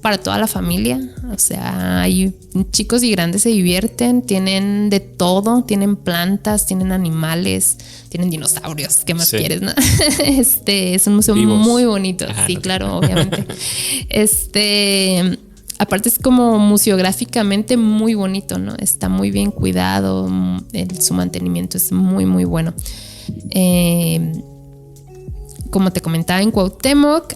para toda la familia. O sea, hay chicos y grandes se divierten, tienen de todo, tienen plantas, tienen animales, tienen dinosaurios. ¿Qué más quieres, no? Es un museo muy bonito. Sí, no, claro, obviamente. Aparte es como museográficamente muy bonito, ¿no? Está muy bien cuidado, su mantenimiento es muy, muy bueno. Como te comentaba, en Cuauhtémoc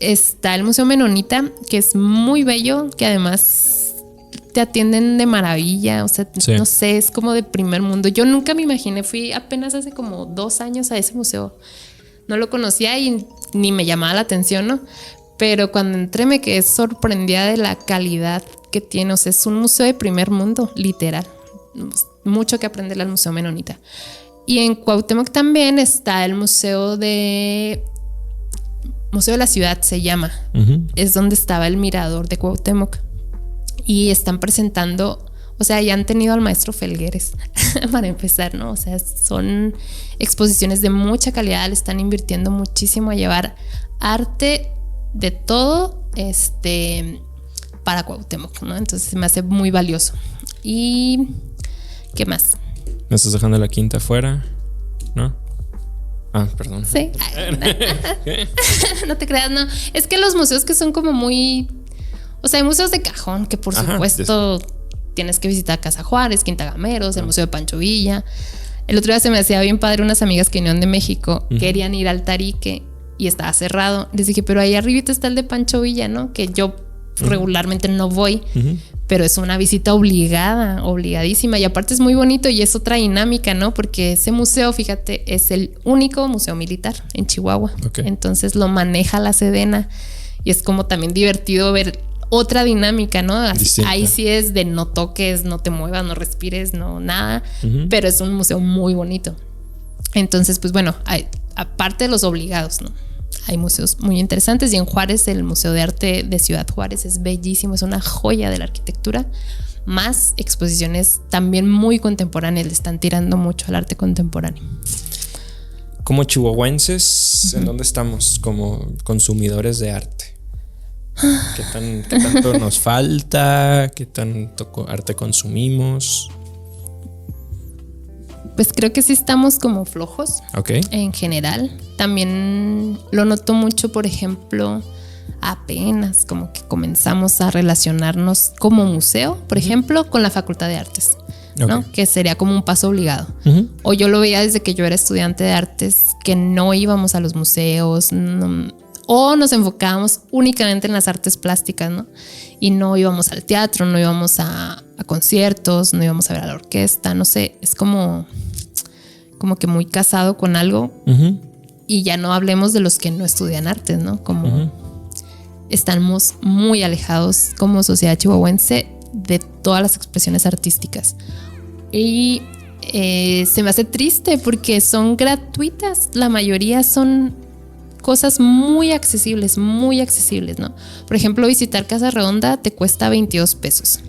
está el Museo Menonita, que es muy bello, que además te atienden de maravilla. O sea, no sé, es como de primer mundo. Yo nunca me imaginé, fui apenas hace como 2 años a ese museo. No lo conocía y ni me llamaba la atención, ¿no? Pero cuando entré me quedé sorprendida de la calidad que tiene. O sea, es un museo de primer mundo, literal. Mucho que aprenderle al Museo Menonita. Y en Cuauhtémoc también está el Museo de la Ciudad, se llama. Es donde estaba el mirador de Cuauhtémoc. Y están presentando, o sea, ya han tenido al maestro Felgueres para empezar, ¿no? O sea, son exposiciones de mucha calidad, le están invirtiendo muchísimo a llevar arte de todo para Cuauhtémoc, ¿no? Entonces me hace muy valioso. ¿Y qué más? ¿Me estás dejando la quinta fuera? ¿No? Ah, perdón. Sí. No te creas, no. Es que los museos que son como muy... O sea, hay museos de cajón que por supuesto tienes que visitar Casa Juárez, Quinta Gameros, el Museo de Pancho Villa. El otro día se me hacía bien padre, unas amigas que vinieron de México, querían ir al Tarique y estaba cerrado. Les dije, pero ahí arribita está el de Pancho Villa, ¿no? Que yo regularmente no voy, pero es una visita obligadísima, y aparte es muy bonito y es otra dinámica, ¿no? Porque ese museo, fíjate, es el único museo militar en Chihuahua. Entonces lo maneja la Sedena y es como también divertido ver otra dinámica, ¿no? Ahí sí es de no toques, no te muevas, no respires, no nada, pero es un museo muy bonito. Entonces, pues bueno, aparte de los obligados, ¿no? Hay museos muy interesantes, y en Juárez el Museo de Arte de Ciudad Juárez es bellísimo, es una joya de la arquitectura, más exposiciones también muy contemporáneas, le están tirando mucho al arte contemporáneo. Como chihuahuenses, ¿en dónde estamos como consumidores de arte? ¿Qué tanto nos falta? ¿Qué tanto arte consumimos? Pues creo que sí estamos como flojos en general. También lo noto mucho, por ejemplo, apenas como que comenzamos a relacionarnos como museo, por ejemplo, con la Facultad de Artes, ¿no? Que sería como un paso obligado. O yo lo veía desde que yo era estudiante de artes, que no íbamos a los museos, o nos enfocábamos únicamente en las artes plásticas, ¿no? Y no íbamos al teatro, no íbamos a conciertos, no íbamos a ver a la orquesta, no sé, es como que muy casado con algo. Y ya no hablemos de los que no estudian artes, ¿no? Como estamos muy alejados como sociedad chihuahuense de todas las expresiones artísticas. Y se me hace triste porque son gratuitas, la mayoría son cosas muy accesibles, ¿no? Por ejemplo, visitar Casa Redonda te cuesta 22 pesos.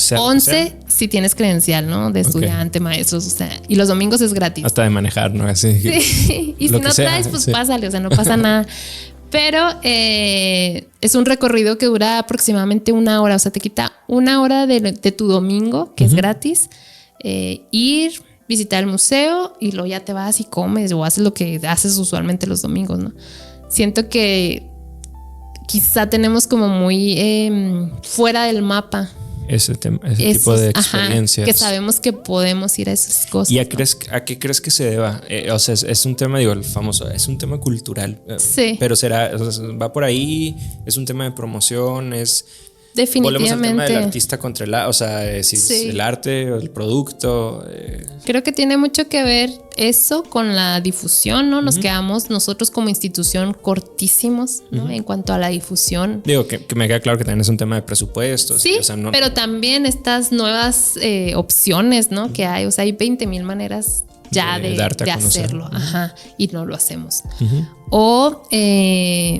11 si tienes credencial, ¿no? De estudiante, maestros, o sea, y los domingos es gratis. Hasta de manejar, ¿no? Así. Sí. Y si no traes, pues pásale, o sea, no pasa nada. Pero es un recorrido que dura aproximadamente 1 hora, o sea, te quita 1 hora de tu domingo, que es gratis, ir, visitar el museo y luego ya te vas y comes o haces lo que haces usualmente los domingos, ¿no? Siento que quizá tenemos como muy fuera del mapa ese tipo de experiencias. Que sabemos que podemos ir a esas cosas. ¿Y a qué crees que se deba? O sea, es un tema, digo, el famoso, es un tema cultural. Sí. Pero será, o sea, va por ahí, es un tema de promoción, es... Definitivamente. Volvemos al tema del artista contra el arte, o sea, si es el arte o el producto. Creo que tiene mucho que ver eso con la difusión, ¿no? Nos quedamos nosotros como institución cortísimos, ¿no? En cuanto a la difusión. Digo, que me queda claro que también es un tema de presupuestos. Sí, o sea, pero también estas nuevas opciones, ¿no? Que hay, o sea, hay 20,000 maneras ya de hacerlo. Ajá, y no lo hacemos. O,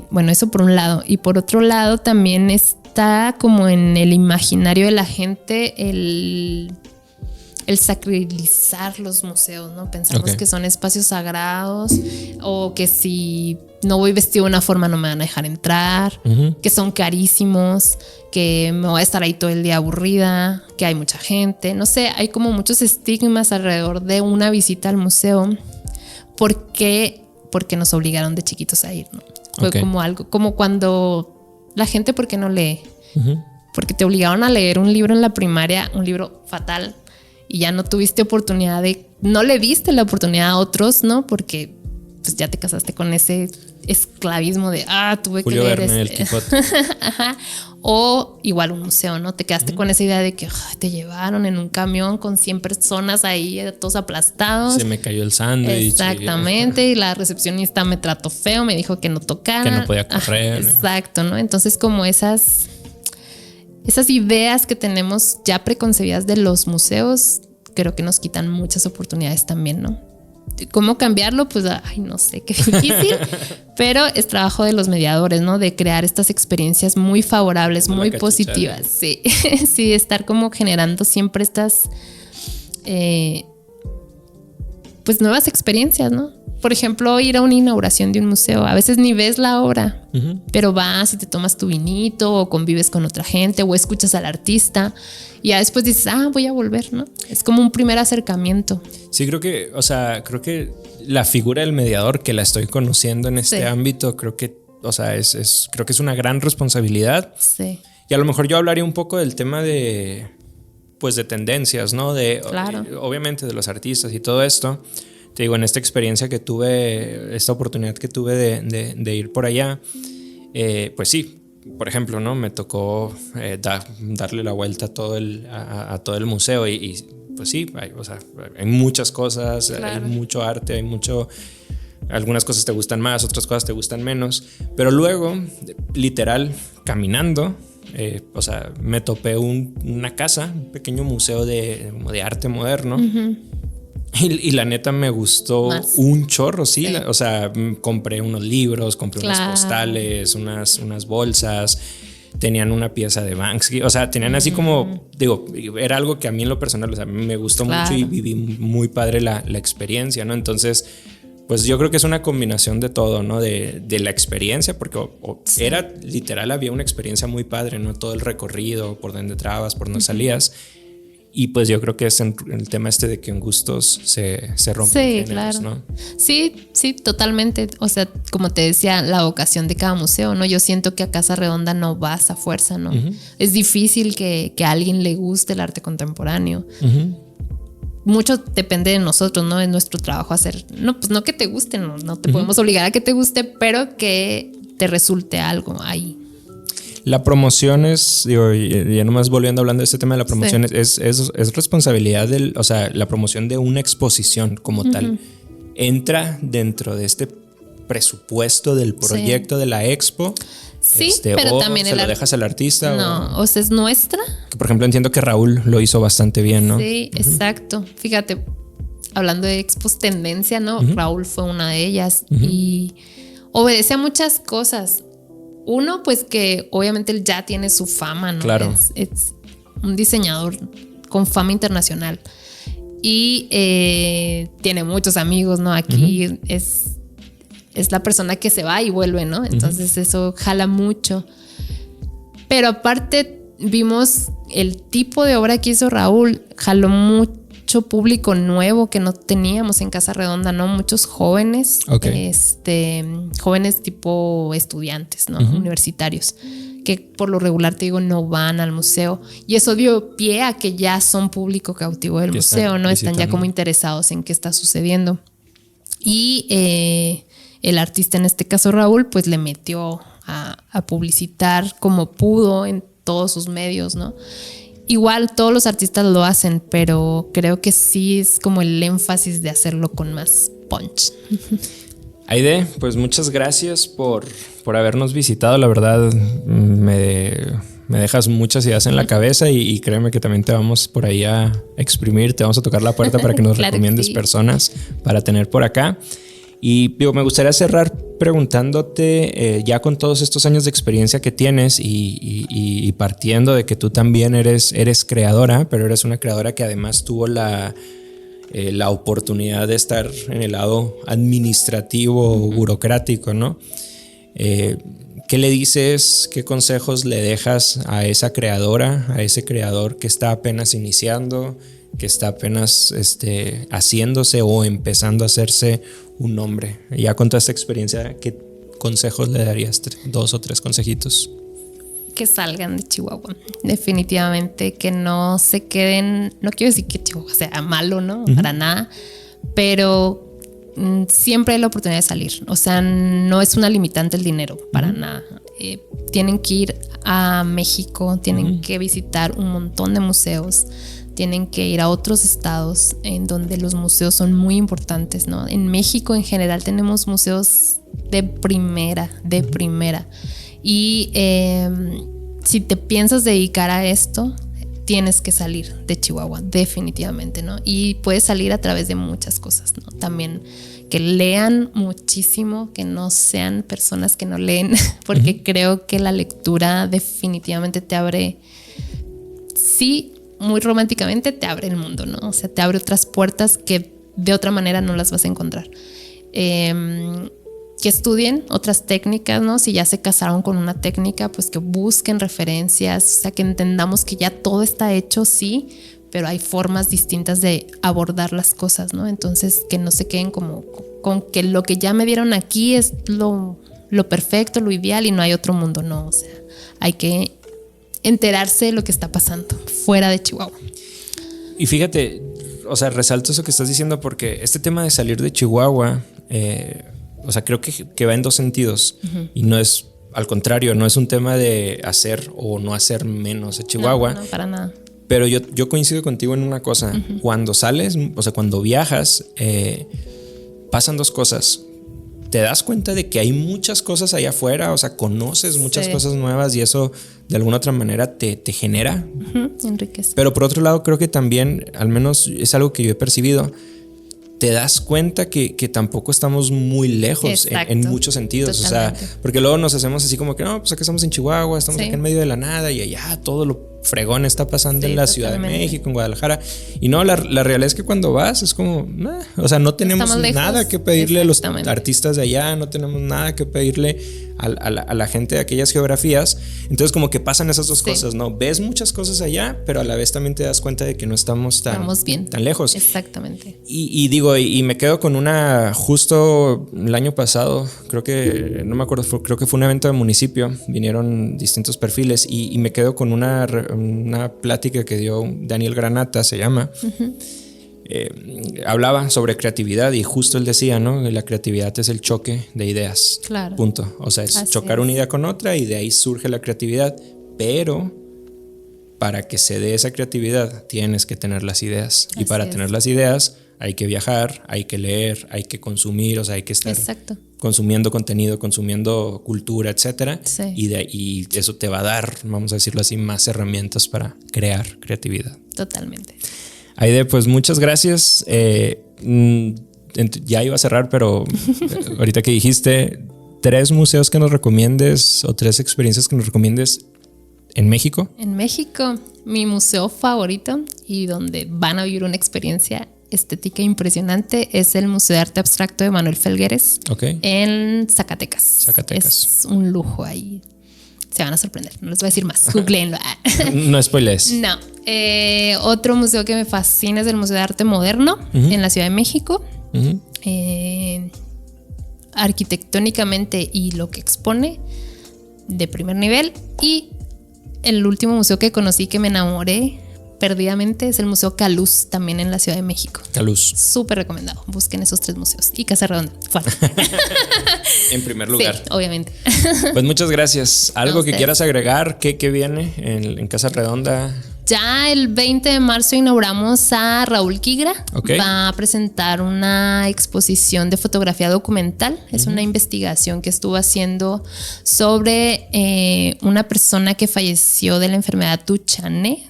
bueno, eso por un lado. Y por otro lado también está como en el imaginario de la gente el sacralizar los museos, ¿no? Pensamos que son espacios sagrados o que si no voy vestido de una forma no me van a dejar entrar, que son carísimos, que me voy a estar ahí todo el día aburrida, que hay mucha gente, no sé, hay como muchos estigmas alrededor de una visita al museo porque nos obligaron de chiquitos a ir, ¿no? Fue como algo, como cuando la gente, ¿por qué no lee? Porque te obligaron a leer un libro en la primaria, un libro fatal, y ya no tuviste oportunidad no le diste la oportunidad a otros, ¿no? Porque pues ya te casaste con ese esclavismo de, tuve Julio que leer Verne, el Quijote. Ajá. O igual un museo, ¿no? Te quedaste con esa idea de que te llevaron en un camión con 100 personas ahí, todos aplastados. Se me cayó el sándwich. Exactamente, y la recepcionista me trató feo, me dijo que no tocara. Que no podía correr. Exacto, ¿no? Entonces como esas ideas que tenemos ya preconcebidas de los museos, creo que nos quitan muchas oportunidades también, ¿no? ¿Cómo cambiarlo? Pues, no sé, qué difícil, pero es trabajo de los mediadores, ¿no? De crear estas experiencias muy favorables, muy positivas. Sí, sí, estar como generando siempre estas, pues, nuevas experiencias, ¿no? Por ejemplo, ir a una inauguración de un museo. A veces ni ves la obra, pero vas y te tomas tu vinito o convives con otra gente o escuchas al artista y ya después dices, voy a volver, ¿no? Es como un primer acercamiento. Sí, creo que la figura del mediador, que la estoy conociendo en este ámbito, creo que, o sea, creo que es una gran responsabilidad. Sí. Y a lo mejor yo hablaría un poco del tema de tendencias, ¿no? Claro. Obviamente de los artistas y todo esto. Te digo, en esta experiencia que tuve, esta oportunidad que tuve de ir por allá, pues sí, por ejemplo, ¿no? Me tocó darle la vuelta a todo el museo y pues sí, hay muchas cosas, claro. Hay mucho arte, algunas cosas te gustan más, otras cosas te gustan menos, pero luego, literal, caminando, me topé una casa, un pequeño museo de arte moderno. Y la neta me gustó un chorro, sí. Compré unos libros, compré unas postales, unas bolsas. Tenían una pieza de Banksy. O sea, tenían así como, digo, era algo que a mí en lo personal, me gustó mucho y viví muy padre la experiencia, ¿no? Entonces, pues yo creo que es una combinación de todo, ¿no? De la experiencia, porque era literal, había una experiencia muy padre, ¿no? Todo el recorrido, por donde entrabas, por donde salías. Y pues yo creo que es el tema de que en gustos se rompen géneros, claro. ¿No? Sí, totalmente. O sea, como te decía, la vocación de cada museo, ¿no? Yo siento que a Casa Redonda no vas a fuerza, ¿no? Es difícil que a alguien le guste el arte contemporáneo. Mucho depende de nosotros, ¿no? Es nuestro trabajo hacer. No, pues no que te guste, no te podemos obligar a que te guste, pero que te resulte algo ahí. La promoción es, digo, ya nomás volviendo hablando de este tema de la promoción, es responsabilidad la promoción de una exposición como tal. ¿Entra dentro de este presupuesto del proyecto de la expo? Sí, pero también ¿se lo dejas al artista? No, o sea, es nuestra. Que por ejemplo entiendo que Raúl lo hizo bastante bien, ¿no? Sí, exacto. Fíjate, hablando de expos tendencia, ¿no? Raúl fue una de ellas y obedece a muchas cosas. Uno, pues que obviamente él ya tiene su fama, ¿no? Claro. un diseñador con fama internacional. Y tiene muchos amigos, ¿no? Aquí es la persona que se va y vuelve, ¿no? Entonces eso jala mucho. Pero aparte vimos el tipo de obra que hizo Raúl, jaló mucho público nuevo que no teníamos en Casa Redonda, ¿no? Muchos jóvenes, jóvenes tipo estudiantes, ¿no? Universitarios, que por lo regular, te digo, no van al museo. Y eso dio pie a que ya son público cautivo del museo, ¿no? Están ya como interesados en qué está sucediendo. Y el artista, en este caso Raúl, pues le metió a publicitar como pudo en todos sus medios, ¿no? Igual todos los artistas lo hacen, pero creo que sí es como el énfasis de hacerlo con más punch. Aide, pues muchas gracias por habernos visitado. La verdad, me dejas muchas ideas en la cabeza y créeme que también te vamos por ahí a exprimir, te vamos a tocar la puerta para que nos claro recomiendes que sí. Personas para tener por acá. Y digo, me gustaría cerrar preguntándote, ya con todos estos años de experiencia que tienes y partiendo de que tú también eres creadora, pero eres una creadora que además tuvo la oportunidad de estar en el lado administrativo, burocrático, ¿no? ¿Qué le dices, qué consejos le dejas a esa creadora, a ese creador que está apenas iniciando, que está apenas haciéndose o empezando a hacerse un nombre? Ya con toda esta experiencia, ¿qué consejos le darías? 2 o 3 consejitos. Que salgan de Chihuahua, definitivamente, que no se queden, no quiero decir que Chihuahua sea malo, ¿no? Para nada, pero siempre hay la oportunidad de salir, o sea, no es una limitante el dinero, para nada. Tienen que ir a México, tienen que visitar un montón de museos, tienen que ir a otros estados en donde los museos son muy importantes, ¿no? En México en general tenemos museos de primera. Y si te piensas dedicar a esto, tienes que salir de Chihuahua, definitivamente, ¿no? Y puedes salir a través de muchas cosas, ¿no? También que lean muchísimo, que no sean personas que no leen, porque creo que la lectura definitivamente te abre, sí, muy románticamente te abre el mundo, ¿no? O sea, te abre otras puertas que de otra manera no las vas a encontrar. Que estudien otras técnicas, ¿no? Si ya se casaron con una técnica, pues que busquen referencias, o sea, que entendamos que ya todo está hecho, sí, pero hay formas distintas de abordar las cosas, ¿no? Entonces, que no se queden como con que lo que ya me dieron aquí es lo perfecto, lo ideal y no hay otro mundo, no, o sea, hay que enterarse de lo que está pasando fuera de Chihuahua. Y fíjate, o sea, resalto eso que estás diciendo porque este tema de salir de Chihuahua, o sea, creo que va en 2 sentidos y no es, al contrario, no es un tema de hacer o no hacer menos de Chihuahua. No, para nada. Pero yo coincido contigo en una cosa. Cuando sales, o sea, cuando viajas, pasan 2 cosas. Te das cuenta de que hay muchas cosas allá afuera, o sea, conoces muchas cosas nuevas y eso de alguna otra manera te genera. Enriquece. Pero por otro lado, creo que también, al menos es algo que yo he percibido, te das cuenta que tampoco estamos muy lejos en muchos sentidos. Totalmente. O sea, porque luego nos hacemos así como que no, pues acá estamos en Chihuahua, estamos aquí en medio de la nada y allá todo lo fregón está pasando en la Ciudad de México, en Guadalajara. Y no, la realidad es que cuando vas es como, o sea, no tenemos nada que pedirle a los artistas de allá, no tenemos nada que pedirle a la gente de aquellas geografías. Entonces como que pasan esas 2 cosas, ¿no? Ves muchas cosas allá, pero a la vez también te das cuenta de que no estamos tan lejos. Exactamente. Y digo, y me quedo con una, justo el año pasado, creo que, no me acuerdo, creo que fue un evento de municipio, vinieron distintos perfiles y me quedo con una plática que dio Daniel Granata, se llama. Hablaba sobre creatividad y justo él decía, ¿no? La creatividad es el choque de ideas. Claro. Punto. O sea, es chocar una idea con otra y de ahí surge la creatividad. Pero para que se dé esa creatividad tienes que tener las ideas. Y para tener las ideas hay que viajar, hay que leer, hay que consumir, o sea, hay que estar consumiendo contenido, consumiendo cultura, etcétera. Y eso te va a dar, vamos a decirlo así, más herramientas para crear creatividad. Totalmente. Aide, pues muchas gracias. Ya iba a cerrar, pero ahorita que dijiste 3 museos que nos recomiendes o 3 experiencias que nos recomiendes ¿En México? En México, mi museo favorito y donde van a vivir una experiencia estética impresionante es el Museo de Arte Abstracto de Manuel Felgueres, en Zacatecas. Es un lujo ahí. Se van a sorprender, no les voy a decir más. Googleenlo. No spoilees. No. Otro museo que me fascina es el Museo de Arte Moderno en la Ciudad de México. Arquitectónicamente y lo que expone, de primer nivel. Y el último museo que conocí que me enamoré perdidamente es el Museo Caluz, también en la Ciudad de México. Caluz. Súper recomendado. Busquen esos 3 museos. Y Casa Redonda. En primer lugar. Sí, obviamente. Pues muchas gracias. ¿Algo que quieras agregar? ¿Qué viene en Casa Redonda? Ya el 20 de marzo inauguramos a Raúl Quigra. Va a presentar una exposición de fotografía documental. Es una investigación que estuvo haciendo sobre una persona que falleció de la enfermedad Duchenne.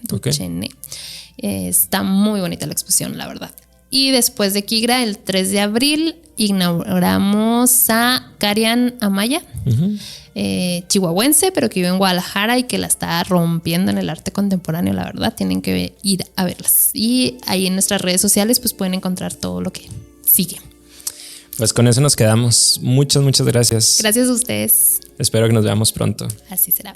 Está muy bonita la exposición, la verdad. Y después de Quigra, el 3 de abril, inauguramos a Karian Amaya, chihuahuense, pero que vive en Guadalajara y que la está rompiendo en el arte contemporáneo, la verdad. Tienen que ir a verlas. Y ahí en nuestras redes sociales pues pueden encontrar todo lo que sigue. Pues con eso nos quedamos. Muchas gracias. Gracias a ustedes. Espero que nos veamos pronto. Así será.